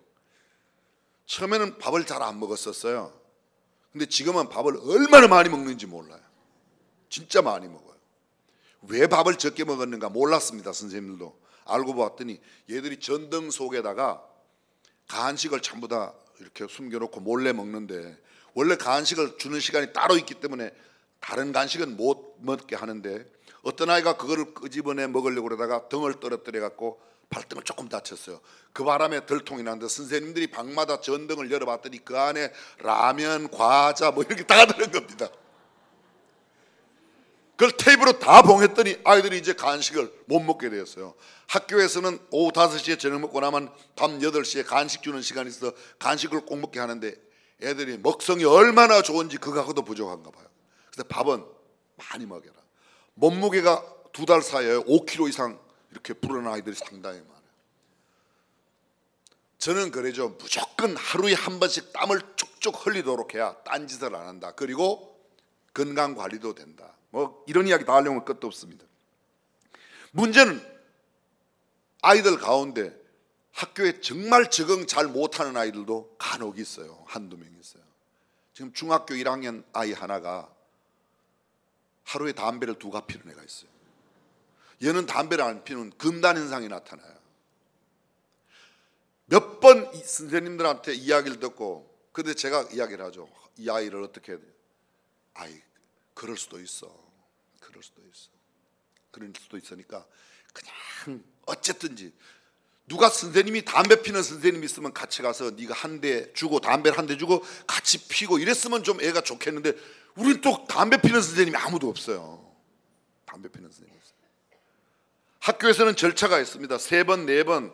처음에는 밥을 잘 안 먹었었어요. 근데 지금은 밥을 얼마나 많이 먹는지 몰라요. 진짜 많이 먹어요. 왜 밥을 적게 먹었는가 몰랐습니다. 선생님들도 알고 봤더니 얘들이 전등 속에다가 간식을 전부 다 이렇게 숨겨놓고 몰래 먹는데, 원래 간식을 주는 시간이 따로 있기 때문에 다른 간식은 못 먹게 하는데, 어떤 아이가 그거를 끄집어내 먹으려고 그러다가 등을 떨어뜨려 갖고 발등을 조금 다쳤어요. 그 바람에 들통이 났는데 선생님들이 방마다 전등을 열어봤더니 그 안에 라면, 과자 뭐 이렇게 다 들은 겁니다. 그걸 테이프로 다 봉했더니 아이들이 이제 간식을 못 먹게 되었어요. 학교에서는 오후 5시에 저녁 먹고 나면 밤 8시에 간식 주는 시간이 있어서 간식을 꼭 먹게 하는데, 애들이 먹성이 얼마나 좋은지 그거하고도 부족한가 봐요. 그래서 밥은 많이 먹여라. 몸무게가 2달 사이에 5kg 이상 이렇게 불어난 아이들이 상당히 많아요. 저는 그래죠. 무조건 하루에 한 번씩 땀을 쭉쭉 흘리도록 해야 딴짓을 안 한다. 그리고 건강 관리도 된다. 뭐 이런 이야기 다 하려면 끝도 없습니다. 문제는 아이들 가운데 학교에 정말 적응 잘 못하는 아이들도 간혹 있어요. 한두 명 있어요. 지금 중학교 1학년 아이 하나가 하루에 담배를 2갑 피는 애가 있어요. 얘는 담배를 안 피는 금단 현상이 나타나요. 몇 번 선생님들한테 이야기를 듣고, 근데 제가 이야기를 하죠. 이 아이를 어떻게 해야 돼요? 아이, 그럴 수도 있어. 그럴 수도 있어. 그럴 수도 있으니까 그냥 어쨌든지 누가 선생님이 담배 피는 선생님이 있으면 같이 가서 네가 한 대 주고 담배를 한 대 주고 같이 피고 이랬으면 좀 애가 좋겠는데, 우린 또 담배 피는 선생님이 아무도 없어요. 담배 피는 선생님이 없어요. 학교에서는 절차가 있습니다. 3번, 4번,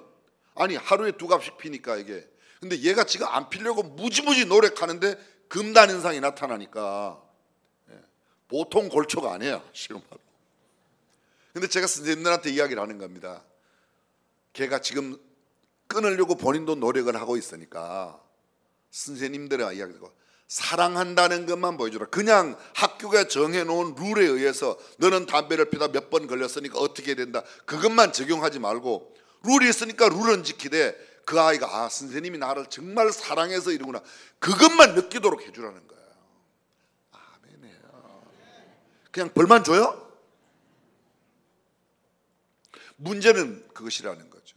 아니 하루에 2갑씩 피니까 이게. 근데 얘가 지금 안 피려고 무지무지 노력하는데 금단 현상이 나타나니까 보통 골초가 아니에요, 실험하고. 근데 제가 선생님들한테 이야기를 하는 겁니다. 걔가 지금 끊으려고 본인도 노력을 하고 있으니까 선생님들의 이야기를 사랑한다는 것만 보여주라. 그냥 학교가 정해놓은 룰에 의해서 너는 담배를 피다 몇 번 걸렸으니까 어떻게 된다, 그것만 적용하지 말고 룰이 있으니까 룰은 지키되 그 아이가 선생님이 나를 정말 사랑해서 이러구나, 그것만 느끼도록 해주라는 거예요. 아멘이에요. 그냥 벌만 줘요? 문제는 그것이라는 거죠.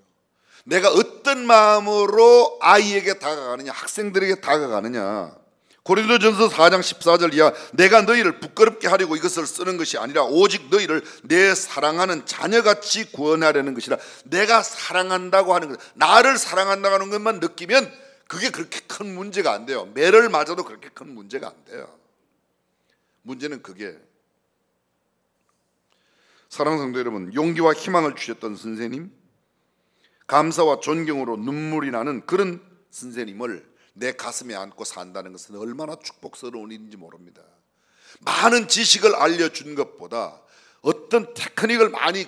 내가 어떤 마음으로 아이에게 다가가느냐, 학생들에게 다가가느냐. 고린도전서 4장 14절 이하, 내가 너희를 부끄럽게 하려고 이것을 쓰는 것이 아니라 오직 너희를 내 사랑하는 자녀같이 구원하려는 것이라. 내가 사랑한다고 하는 것, 나를 사랑한다고 하는 것만 느끼면 그게 그렇게 큰 문제가 안 돼요. 매를 맞아도 그렇게 큰 문제가 안 돼요. 문제는 그게, 사랑하는 성도 여러분, 용기와 희망을 주셨던 선생님, 감사와 존경으로 눈물이 나는 그런 선생님을 내 가슴에 안고 산다는 것은 얼마나 축복스러운 일인지 모릅니다. 많은 지식을 알려준 것보다, 어떤 테크닉을 많이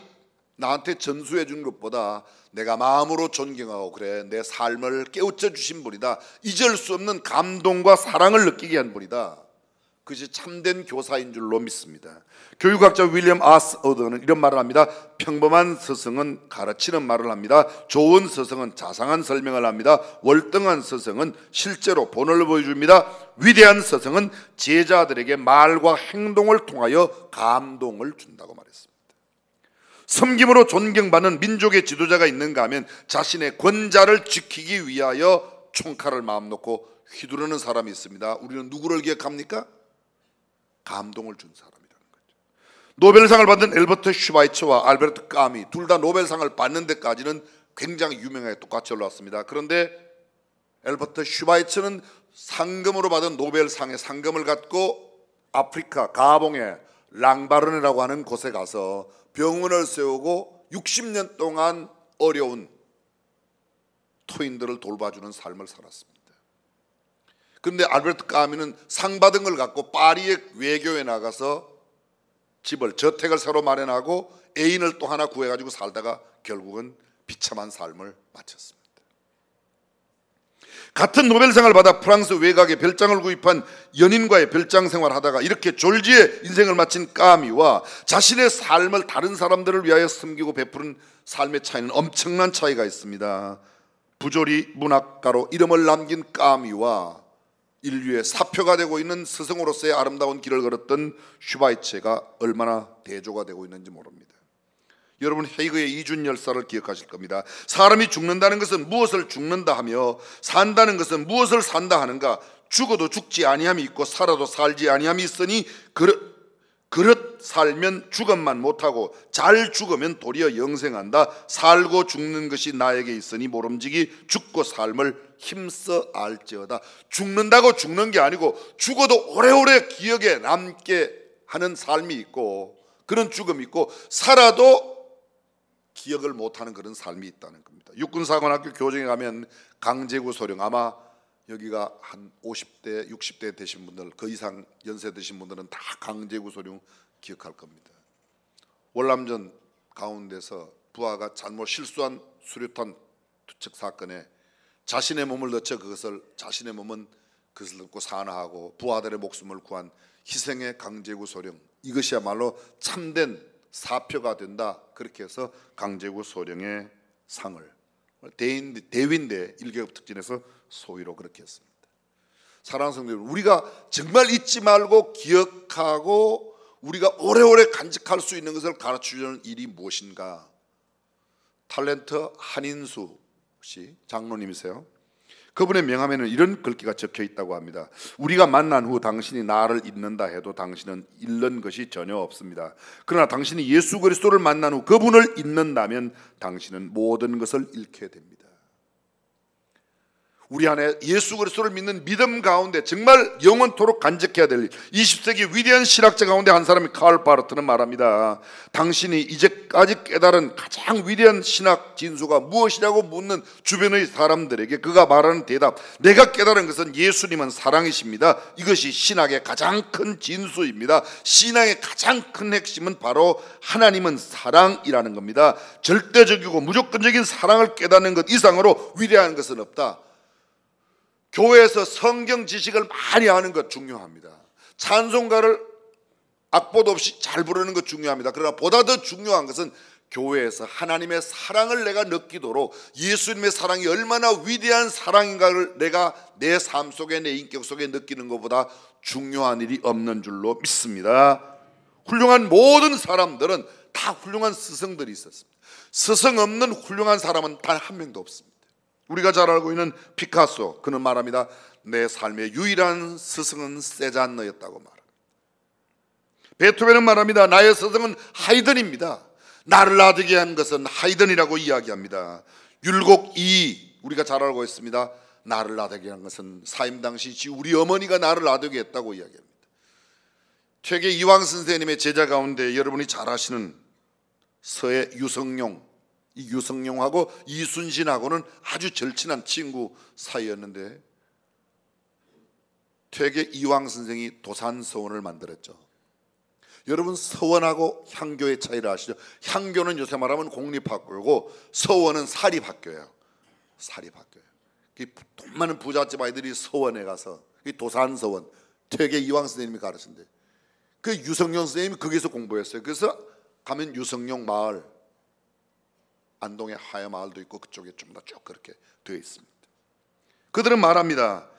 나한테 전수해 준 것보다 내가 마음으로 존경하고, 그래 내 삶을 깨우쳐 주신 분이다, 잊을 수 없는 감동과 사랑을 느끼게 한 분이다, 그것이 참된 교사인 줄로 믿습니다. 교육학자 윌리엄 아스어더는 이런 말을 합니다. 평범한 스승은 가르치는 말을 합니다. 좋은 스승은 자상한 설명을 합니다. 월등한 스승은 실제로 본을 보여줍니다. 위대한 스승은 제자들에게 말과 행동을 통하여 감동을 준다고 말했습니다. 섬김으로 존경받는 민족의 지도자가 있는가 하면 자신의 권자를 지키기 위하여 총칼을 마음 놓고 휘두르는 사람이 있습니다. 우리는 누구를 기억합니까? 감동을 준 사람이라는 거죠. 노벨상을 받은 엘버트 슈바이처와 알베르트 까미, 둘 다 노벨상을 받는 데까지는 굉장히 유명하게 똑같이 올라왔습니다. 그런데 엘버트 슈바이처는 상금으로 받은 노벨상의 상금을 갖고 아프리카 가봉의 랑바르네라고 하는 곳에 가서 병원을 세우고 60년 동안 어려운 토인들을 돌봐주는 삶을 살았습니다. 그런데 알베르트 까미는 상 받은 걸 갖고 파리의 외교에 나가서 집을, 저택을 새로 마련하고 애인을 또 하나 구해가지고 살다가 결국은 비참한 삶을 마쳤습니다. 같은 노벨상을 받아 프랑스 외곽에 별장을 구입한 연인과의 별장 생활을 하다가 이렇게 졸지에 인생을 마친 까미와 자신의 삶을 다른 사람들을 위하여 섬기고 베푸는 삶의 차이는 엄청난 차이가 있습니다. 부조리 문학가로 이름을 남긴 까미와 인류의 사표가 되고 있는 스승으로서의 아름다운 길을 걸었던 슈바이처가 얼마나 대조가 되고 있는지 모릅니다. 여러분, 헤이그의 이준 열사를 기억하실 겁니다. 사람이 죽는다는 것은 무엇을 죽는다 하며 산다는 것은 무엇을 산다 하는가. 죽어도 죽지 아니함이 있고 살아도 살지 아니함이 있으니 그릇 살면 죽음만 못하고 잘 죽으면 도리어 영생한다. 살고 죽는 것이 나에게 있으니 모름지기 죽고 삶을 힘써 알지어다. 죽는다고 죽는 게 아니고 죽어도 오래오래 기억에 남게 하는 삶이 있고, 그런 죽음이 있고, 살아도 기억을 못하는 그런 삶이 있다는 겁니다. 육군사관학교 교정에 가면 강제구 소령, 아마 여기가 한 50대 60대 되신 분들, 그 이상 연세 드신 분들은 다 강제구 소령 기억할 겁니다. 월남전 가운데서 부하가 잘못 실수한 수류탄 투척 사건에 자신의 몸을 넣쳐 자신의 몸은 그것을 넣고 산화하고 부하들의 목숨을 구한 희생의 강제구 소령, 이것이야말로 참된 사표가 된다. 그렇게 해서 강제구 소령의 상을 대윈대 1계급 특진에서 소위로 그렇게 했습니다. 사랑하는 성도 여러분, 우리가 정말 잊지 말고 기억하고 우리가 오래오래 간직할 수 있는 것을 가르쳐주는 일이 무엇인가? 탤런트 한인수 씨 장로님이세요. 그분의 명함에는 이런 글귀가 적혀 있다고 합니다. 우리가 만난 후 당신이 나를 잊는다 해도 당신은 잃는 것이 전혀 없습니다. 그러나 당신이 예수 그리스도를 만난 후 그분을 잊는다면 당신은 모든 것을 잃게 됩니다. 우리 안에 예수 그리스도를 믿는 믿음 가운데 정말 영원토록 간직해야 될 20세기 위대한 신학자 가운데 한 사람이 칼 바르트는 말합니다. 당신이 이제까지 깨달은 가장 위대한 신학 진수가 무엇이라고 묻는 주변의 사람들에게 그가 말하는 대답, 내가 깨달은 것은 예수님은 사랑이십니다. 이것이 신학의 가장 큰 진수입니다. 신앙의 가장 큰 핵심은 바로 하나님은 사랑이라는 겁니다. 절대적이고 무조건적인 사랑을 깨닫는 것 이상으로 위대한 것은 없다. 교회에서 성경 지식을 많이 하는 것 중요합니다. 찬송가를 악보도 없이 잘 부르는 것 중요합니다. 그러나 보다 더 중요한 것은 교회에서 하나님의 사랑을 내가 느끼도록 예수님의 사랑이 얼마나 위대한 사랑인가를 내가 내 삶 속에 내 인격 속에 느끼는 것보다 중요한 일이 없는 줄로 믿습니다. 훌륭한 모든 사람들은 다 훌륭한 스승들이 있었습니다. 스승 없는 훌륭한 사람은 단 한 명도 없습니다. 우리가 잘 알고 있는 피카소, 그는 말합니다. 내 삶의 유일한 스승은 세잔너였다고 말합니다. 베토벤은 말합니다. 나의 스승은 하이든입니다. 나를 나되게 한 것은 하이든이라고 이야기합니다. 율곡 2, 우리가 잘 알고 있습니다. 나를 나되게 한 것은 사임 당시 우리 어머니가 나를 나되게 했다고 이야기합니다. 퇴계 이황 선생님의 제자 가운데 여러분이 잘 아시는 서해 유성룡, 이 유성룡하고 이순신하고는 아주 절친한 친구 사이였는데 퇴계 이황 선생이 도산서원을 만들었죠. 여러분 서원하고 향교의 차이를 아시죠? 향교는 요새 말하면 공립학교고 서원은 사립학교예요. 사립학교예요. 돈 많은 부잣집 아이들이 서원에 가서 도산서원 퇴계 이황 선생님이 가르친대. 그 유성룡 선생님이 거기서 공부했어요. 그래서 가면 유성룡 마을, 안동의 하야마을도 있고 그쪽에 좀 더 쭉 그렇게 되어 있습니다. 그들은 말합니다.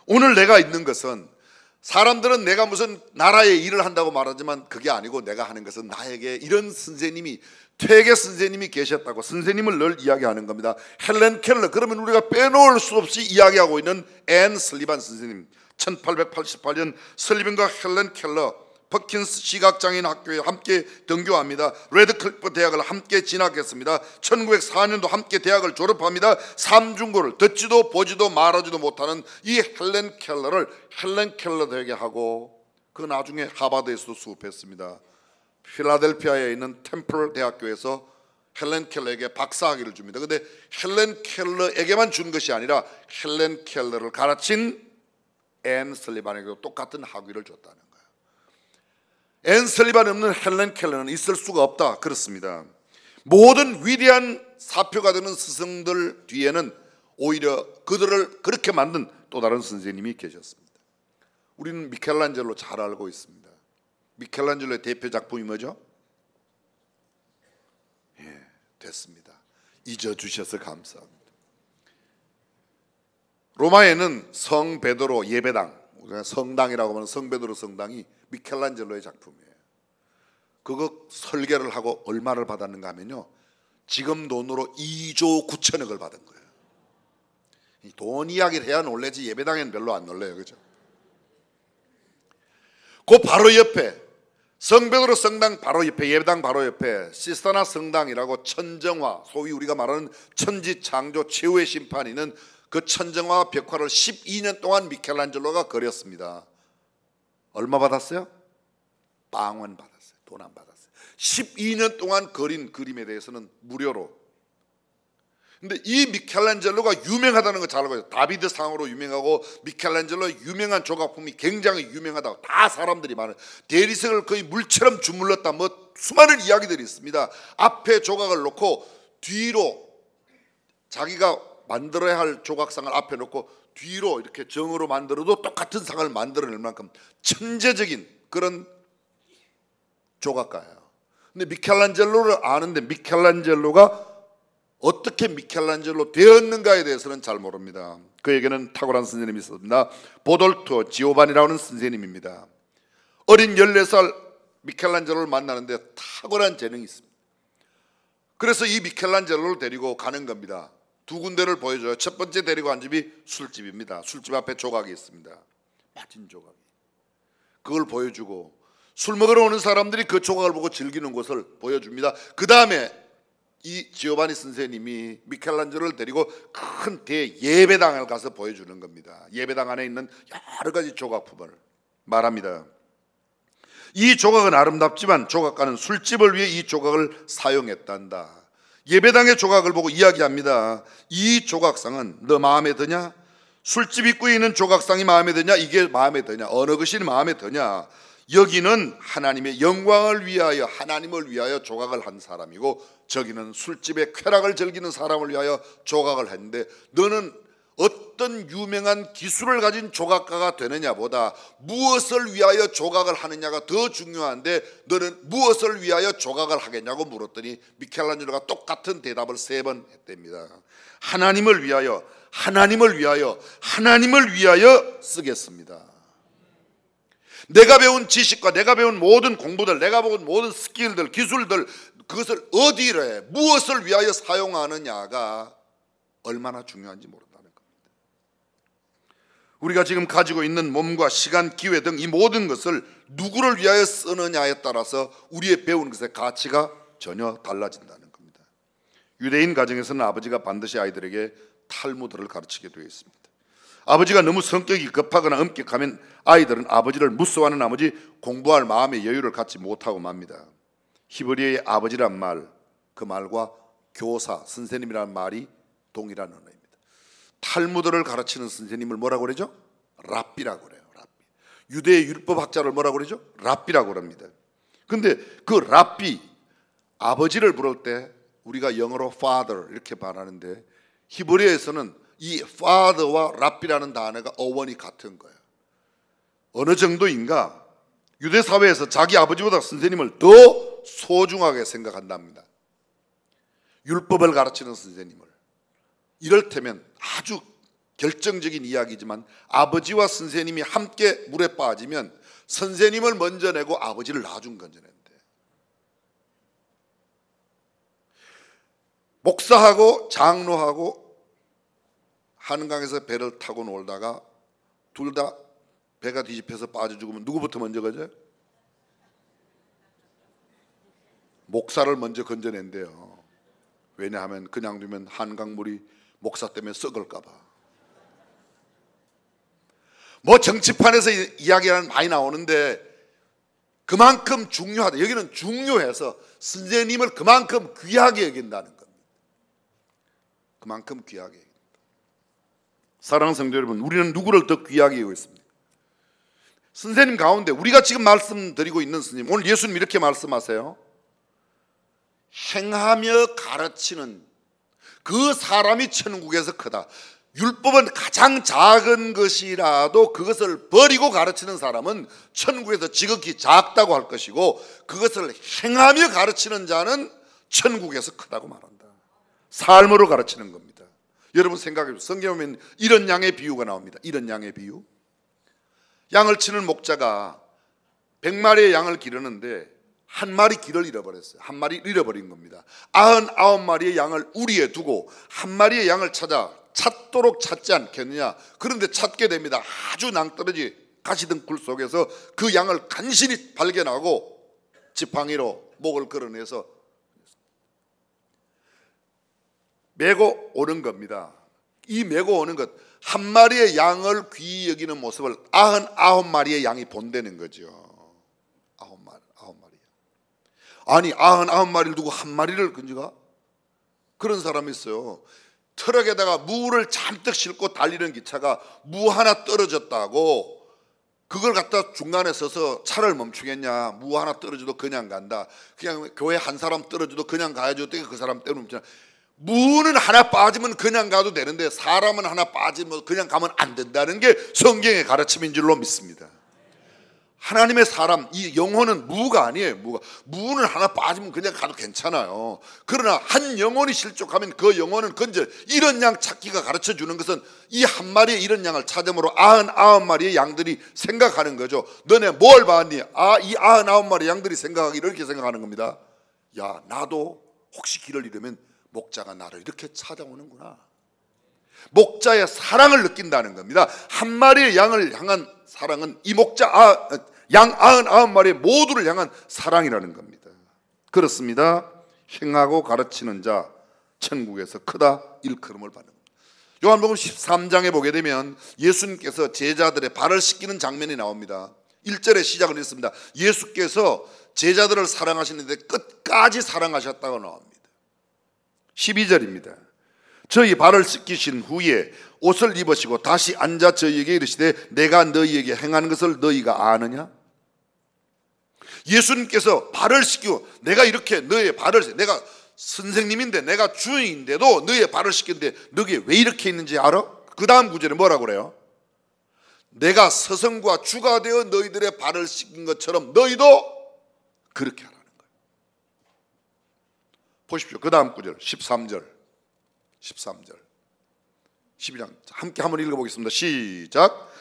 오늘 내가 있는 것은 사람들은 내가 무슨 나라의 일을 한다고 말하지만 그게 아니고 내가 하는 것은 나에게 이런 선생님이 퇴계 선생님이 계셨다고 선생님을 늘 이야기하는 겁니다. 헬렌 켈러, 그러면 우리가 빼놓을 수 없이 이야기하고 있는 앤 슬리반 선생님, 1888년 슬리반과 헬렌 켈러 퍼킨스 시각장애인 학교에 함께 등교합니다. 레드클리프 대학을 함께 진학했습니다. 1904년도 함께 대학을 졸업합니다. 삼중고를 듣지도 보지도 말하지도 못하는 이 헬렌 켈러를 헬렌 켈러 되게 하고 그 나중에 하버드에서도 수업했습니다. 필라델피아에 있는 템플 대학교에서 헬렌 켈러에게 박사학위를 줍니다. 그런데 헬렌 켈러에게만 준 것이 아니라 헬렌 켈러를 가르친 앤 슬리반에게도 똑같은 학위를 줬다는 거예요. 앤 슬리반 없는 헬렌 켈러는 있을 수가 없다, 그렇습니다. 모든 위대한 사표가 되는 스승들 뒤에는 오히려 그들을 그렇게 만든 또 다른 선생님이 계셨습니다. 우리는 미켈란젤로 잘 알고 있습니다. 미켈란젤로의 대표 작품이 뭐죠? 예, 됐습니다. 잊어주셔서 감사합니다. 로마에는 성 베드로 예배당, 우리가 성당이라고 하면 성 베드로 성당이 미켈란젤로의 작품이에요. 그거 설계를 하고 얼마를 받았는가 하면요, 지금 돈으로 2조 9천억을 받은 거예요. 돈 이야기를 해야 놀래지 예배당에는 별로 안 놀래요, 그죠? 그 바로 옆에 성베드로 성당 바로 옆에, 예배당 바로 옆에 시스타나 성당이라고 천정화, 소위 우리가 말하는 천지창조 최후의 심판이는 그 천정화 벽화를 12년 동안 미켈란젤로가 그렸습니다. 얼마 받았어요? 빵원 받았어요. 돈 안 받았어요. 12년 동안 그린 그림에 대해서는 무료로. 근데 이 미켈란젤로가 유명하다는 거 잘 알고 있어요. 다비드 상으로 유명하고 미켈란젤로의 유명한 조각품이 굉장히 유명하다고 다 사람들이 많아요. 대리석을 거의 물처럼 주물렀다, 뭐 수많은 이야기들이 있습니다. 앞에 조각을 놓고 뒤로 자기가 만들어야 할 조각상을 앞에 놓고 뒤로 이렇게 정으로 만들어도 똑같은 상을 만들어낼 만큼 천재적인 그런 조각가예요. 근데 미켈란젤로를 아는데 미켈란젤로가 어떻게 미켈란젤로 되었는가에 대해서는 잘 모릅니다. 그에게는 탁월한 선생님이 있었습니다. 보돌토 지오반이라는 선생님입니다. 어린 14살 미켈란젤로를 만나는데 탁월한 재능이 있습니다. 그래서 이 미켈란젤로를 데리고 가는 겁니다. 두 군데를 보여줘요. 첫 번째 데리고 간 집이 술집입니다. 술집 앞에 조각이 있습니다. 빠진 조각이. 그걸 보여주고 술 먹으러 오는 사람들이 그 조각을 보고 즐기는 것을 보여줍니다. 그 다음에 이 지오바니 선생님이 미켈란젤로를 데리고 큰 대예배당을 가서 보여주는 겁니다. 예배당 안에 있는 여러 가지 조각품을 말합니다. 이 조각은 아름답지만 조각가는 술집을 위해 이 조각을 사용했단다. 예배당의 조각을 보고 이야기합니다. 이 조각상은 너 마음에 드냐? 술집 입구에 있는 조각상이 마음에 드냐? 이게 마음에 드냐? 어느 것이 마음에 드냐? 여기는 하나님의 영광을 위하여, 하나님을 위하여 조각을 한 사람이고, 저기는 술집의 쾌락을 즐기는 사람을 위하여 조각을 했는데, 너는 어떤 유명한 기술을 가진 조각가가 되느냐보다 무엇을 위하여 조각을 하느냐가 더 중요한데 너는 무엇을 위하여 조각을 하겠냐고 물었더니 미켈란젤로가 똑같은 대답을 3번 했답니다. 하나님을 위하여, 하나님을 위하여, 하나님을 위하여 쓰겠습니다. 내가 배운 지식과 내가 배운 모든 공부들, 내가 배운 모든 스킬들, 기술들, 그것을 어디에, 무엇을 위하여 사용하느냐가 얼마나 중요한지 모른다는 겁니다. 우리가 지금 가지고 있는 몸과 시간, 기회 등 이 모든 것을 누구를 위하여 쓰느냐에 따라서 우리의 배운 것의 가치가 전혀 달라진다는 겁니다. 유대인 가정에서는 아버지가 반드시 아이들에게 탈무드를 가르치게 되어 있습니다. 아버지가 너무 성격이 급하거나 엄격하면 아이들은 아버지를 무서워하는 나머지 공부할 마음의 여유를 갖지 못하고 맙니다. 히브리어의 아버지란 말, 그 말과 교사, 선생님이라는 말이 동일한 언어입니다. 탈무드를 가르치는 선생님을 뭐라고 그러죠? 랍비라고 그래요. 랍비. 유대의 율법학자를 뭐라고 그러죠? 랍비라고 합니다. 근데 그 랍비, 아버지를 부를 때 우리가 영어로 father 이렇게 말하는데 히브리어에서는 이 father와 랍비라는 단어가 어원이 같은 거예요. 어느 정도인가? 유대 사회에서 자기 아버지보다 선생님을 더 소중하게 생각한답니다. 율법을 가르치는 선생님을. 이럴테면 아주 결정적인 이야기지만 아버지와 선생님이 함께 물에 빠지면 선생님을 먼저 내고 아버지를 나중 건져낸대. 목사하고 장로하고 한강에서 배를 타고 놀다가 둘 다 배가 뒤집혀서 빠져 죽으면 누구부터 먼저 건져요? 목사를 먼저 건져낸대요. 왜냐하면 그냥 두면 한강물이 목사 때문에 썩을까 봐. 뭐 정치판에서 이야기는 많이 나오는데 그만큼 중요하다. 여기는 중요해서 선생님을 그만큼 귀하게 여긴다는 겁니다. 그만큼 귀하게 여긴다. 사랑하는 성도 여러분, 우리는 누구를 더 귀하게 여기고 있습니까? 선생님 가운데 우리가 지금 말씀드리고 있는 선생님, 오늘 예수님 이렇게 말씀하세요. 행하며 가르치는 그 사람이 천국에서 크다. 율법은 가장 작은 것이라도 그것을 버리고 가르치는 사람은 천국에서 지극히 작다고 할 것이고, 그것을 행하며 가르치는 자는 천국에서 크다고 말한다. 삶으로 가르치는 겁니다. 여러분 생각해 보세요. 성경에 보면 이런 양의 비유가 나옵니다. 이런 양의 비유. 양을 치는 목자가 100마리의 양을 기르는데 한 마리 길을 잃어버렸어요. 한 마리 잃어버린 겁니다. 99마리의 양을 우리에 두고 한 마리의 양을 찾도록 찾지 않겠느냐. 그런데 찾게 됩니다. 아주 낭떠러지 가시등굴 속에서 그 양을 간신히 발견하고 지팡이로 목을 끌어내서 메고 오는 겁니다. 이 메고 오는 것, 한 마리의 양을 귀히 여기는 모습을 99마리의 양이 본다는 거죠. 9마리. 아니 99마리를 두고 한 마리를 건져가? 그런 사람이 있어요. 트럭에다가 무를 잔뜩 싣고 달리는 기차가 무 하나 떨어졌다고 그걸 갖다 중간에 서서 차를 멈추겠냐. 무 하나 떨어져도 그냥 간다. 그냥 교회 한 사람 떨어져도 그냥 가야지. 어떻게 그 사람 때문에 무는 하나 빠지면 그냥 가도 되는데 사람은 하나 빠지면 그냥 가면 안 된다는 게 성경의 가르침인 줄로 믿습니다. 하나님의 사람, 이 영혼은 무가 아니에요. 무는 하나 빠지면 그냥 가도 괜찮아요. 그러나 한 영혼이 실족하면 그 영혼은 건져 이런 양 찾기가 가르쳐 주는 것은 이 한 마리의 이런 양을 찾음으로 99마리의 양들이 생각하는 거죠. 너네 뭘 봤니? 이 99마리 양들이 생각하기를 이렇게 생각하는 겁니다. 야, 나도 혹시 길을 잃으면 목자가 나를 이렇게 찾아오는구나. 목자의 사랑을 느낀다는 겁니다. 한 마리의 양을 향한 사랑은 이 양 99마리 모두를 향한 사랑이라는 겁니다. 그렇습니다. 행하고 가르치는 자 천국에서 크다 일컬음을 받는 겁니다. 요한복음 13장에 보게 되면 예수님께서 제자들의 발을 씻기는 장면이 나옵니다. 1절에 시작을 했습니다. 예수께서 제자들을 사랑하시는데 끝까지 사랑하셨다고 나옵니다. 12절입니다. 저희 발을 씻기신 후에 옷을 입으시고 다시 앉아 저희에게 이르시되 내가 너희에게 행하는 것을 너희가 아느냐? 예수님께서 발을 씻기고 내가 이렇게 너의 발을, 내가 선생님인데 내가 주인인데도 너의 발을 씻기는데 너게 왜 이렇게 있는지 알아? 그 다음 구절에 뭐라고 그래요? 내가 스승과 주가 되어 너희들의 발을 씻긴 것처럼 너희도 그렇게 하라는 거예요. 보십시오. 그 다음 구절 13절 12장 함께 한번 읽어보겠습니다. 시작.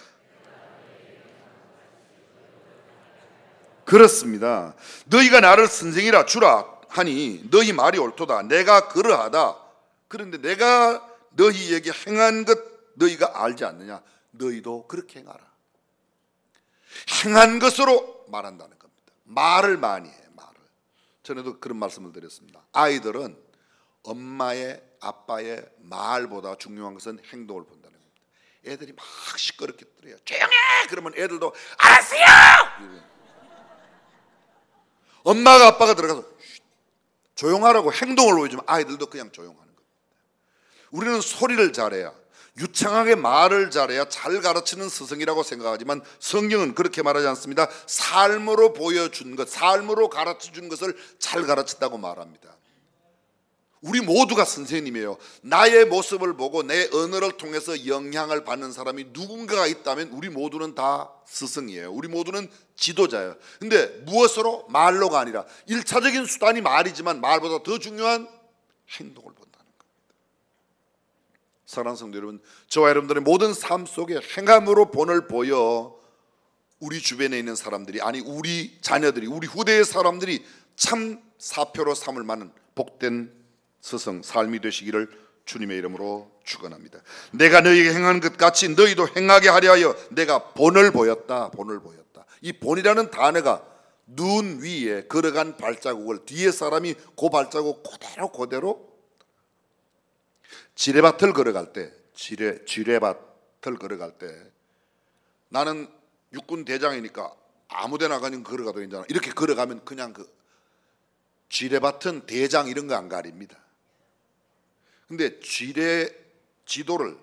그렇습니다. 너희가 나를 선생이라 주라 하니 너희 말이 옳도다. 내가 그러하다. 그런데 내가 너희에게 행한 것 너희가 알지 않느냐? 너희도 그렇게 행하라. 행한 것으로 말한다는 겁니다. 말을 많이 해. 말을. 전에도 그런 말씀을 드렸습니다. 아이들은 엄마의 아빠의 말보다 중요한 것은 행동을 본다는 겁니다. 애들이 막 시끄럽게 들어요. 조용해! 그러면 애들도 알았어요! 엄마가 아빠가 들어가서 조용하라고 행동을 보여주면 아이들도 그냥 조용하는 겁니다. 우리는 소리를 잘해야, 유창하게 말을 잘해야 잘 가르치는 스승이라고 생각하지만 성경은 그렇게 말하지 않습니다. 삶으로 보여준 것, 삶으로 가르쳐준 것을 잘 가르친다고 말합니다. 우리 모두가 선생님이에요. 나의 모습을 보고 내 언어를 통해서 영향을 받는 사람이 누군가가 있다면 우리 모두는 다 스승이에요. 우리 모두는 지도자예요. 근데 무엇으로? 말로가 아니라 1차적인 수단이 말이지만 말보다 더 중요한 행동을 본다는 겁니다. 사랑하는 성도 여러분, 저와 여러분들의 모든 삶 속에 행함으로 본을 보여 우리 주변에 있는 사람들이, 아니 우리 자녀들이, 우리 후대의 사람들이 참 사표로 삼을 만한 복된 스승 삶이 되시기를 주님의 이름으로 축원합니다. 내가 너희에게 행한 것 같이 너희도 행하게 하려 하여 내가 본을 보였다. 본을 보였다. 이 본이라는 단어가 눈 위에 걸어간 발자국을 뒤에 사람이 그 발자국 그대로 지뢰밭을 걸어갈 때, 지뢰밭을 걸어갈 때 나는 육군 대장이니까 아무데나 그냥 걸어가도 괜찮아. 이렇게 걸어가면 그냥 그 지뢰밭은 대장 이런 거 안 가립니다. 근데 지뢰 지도를,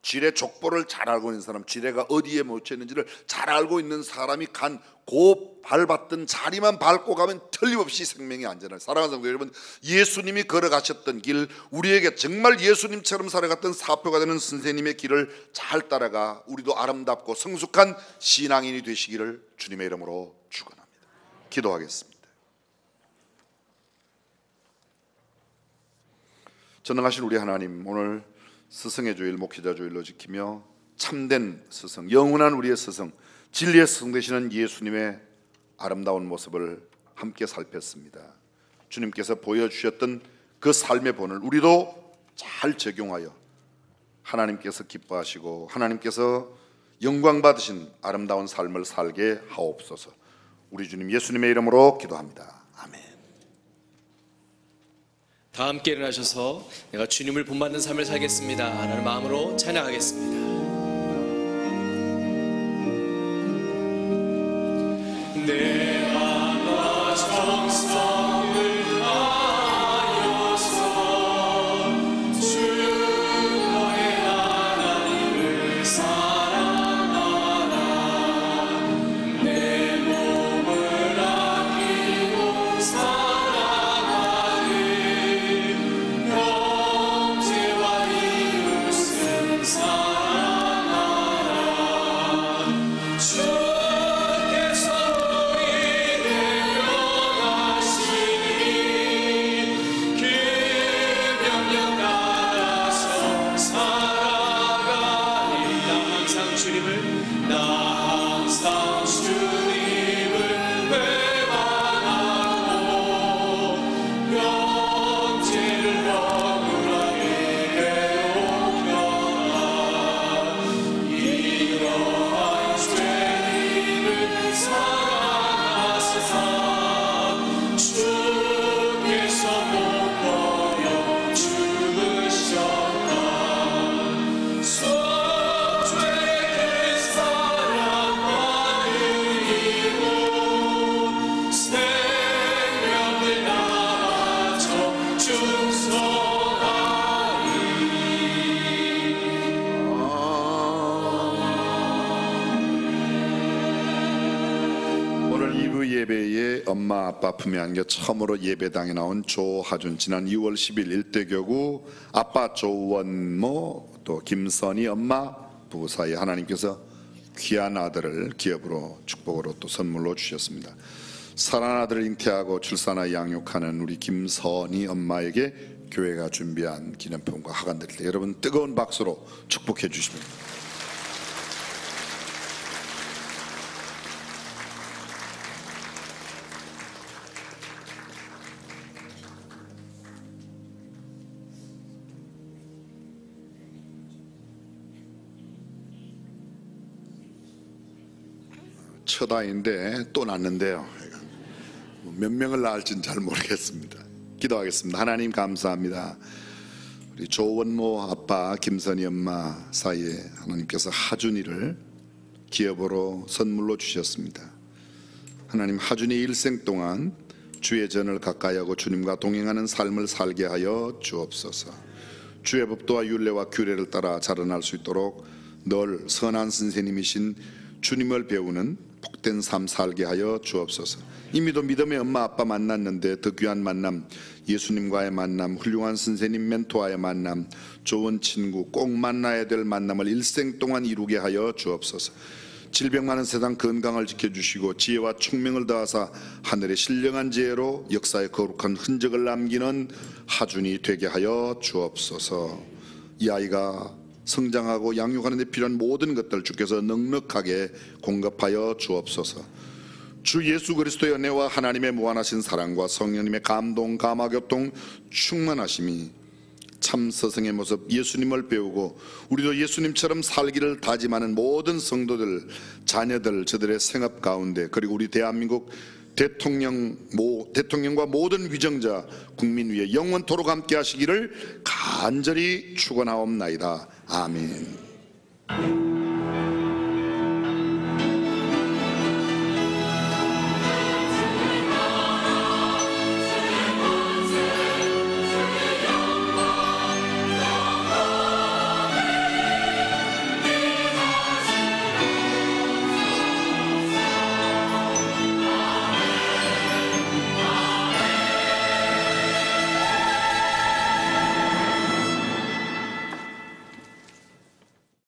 지뢰 족보를 잘 알고 있는 사람, 지뢰가 어디에 묻혀 있는지를 잘 알고 있는 사람이 간 그 밟았던 자리만 밟고 가면 틀림없이 생명이 안전해요. 사랑하는 성도 여러분, 예수님이 걸어가셨던 길, 우리에게 정말 예수님처럼 살아갔던 사표가 되는 선생님의 길을 잘 따라가 우리도 아름답고 성숙한 신앙인이 되시기를 주님의 이름으로 축원합니다. 기도하겠습니다. 전능하신 우리 하나님, 오늘 스승의 주일, 목회자 주일로 지키며 참된 스승, 영원한 우리의 스승, 진리의 스승 되시는 예수님의 아름다운 모습을 함께 살폈습니다. 주님께서 보여주셨던 그 삶의 본을 우리도 잘 적용하여 하나님께서 기뻐하시고 하나님께서 영광 받으신 아름다운 삶을 살게 하옵소서. 우리 주님 예수님의 이름으로 기도합니다. 아멘. 다 함께 일어나셔서 내가 주님을 본받는 삶을 살겠습니다 라는 마음으로 찬양하겠습니다. 내 안과 정성을 다하여서 주 너의 하나님을 사랑하라. 내 몸을 아끼고 사랑하는 형제와 이웃을 사랑 우리의 엄마 아빠 품에 안겨 처음으로 예배당에 나온 조하준, 지난 2월 10일 일대교구 아빠 조원모 또 김선희 엄마 부부 사이에 하나님께서 귀한 아들을 기업으로 축복으로 또 선물로 주셨습니다. 사랑하는 아들을 잉태하고 출산하여 양육하는 우리 김선희 엄마에게 교회가 준비한 기념품과 하관 드릴 때 여러분 뜨거운 박수로 축복해 주시면 됩니다. 첫 아이인데 또 낳는데요. 몇 명을 낳을지는 잘 모르겠습니다. 기도하겠습니다. 하나님 감사합니다. 우리 조원모 아빠 김선희 엄마 사이에 하나님께서 하준이를 기업으로 선물로 주셨습니다. 하나님, 하준이 일생 동안 주의 전을 가까이하고 주님과 동행하는 삶을 살게 하여 주옵소서. 주의 법도와 율례와 규례를 따라 자라날 수 있도록 늘 선한 선생님이신 주님을 배우는 복된 삶 살게 하여 주옵소서. 이미도 믿음의 엄마 아빠 만났는데 더 귀한 만남, 예수님과의 만남, 훌륭한 선생님 멘토와의 만남, 좋은 친구, 꼭 만나야 될 만남을 일생 동안 이루게 하여 주옵소서. 질병 많은 세상 건강을 지켜주시고 지혜와 총명을 더하사 하늘의 신령한 지혜로 역사의 거룩한 흔적을 남기는 하준이 되게 하여 주옵소서. 이 아이가 성장하고 양육하는 데 필요한 모든 것들 주께서 넉넉하게 공급하여 주옵소서. 주 예수 그리스도의 은혜와 하나님의 무한하신 사랑과 성령님의 감동, 감화, 교통, 충만하심이 참 스승의 모습 예수님을 배우고 우리도 예수님처럼 살기를 다짐하는 모든 성도들, 자녀들, 저들의 생업 가운데, 그리고 우리 대한민국 대통령과 모든 위정자, 국민 위에 영원토록 함께 하시기를 간절히 축원하옵나이다. 아멘.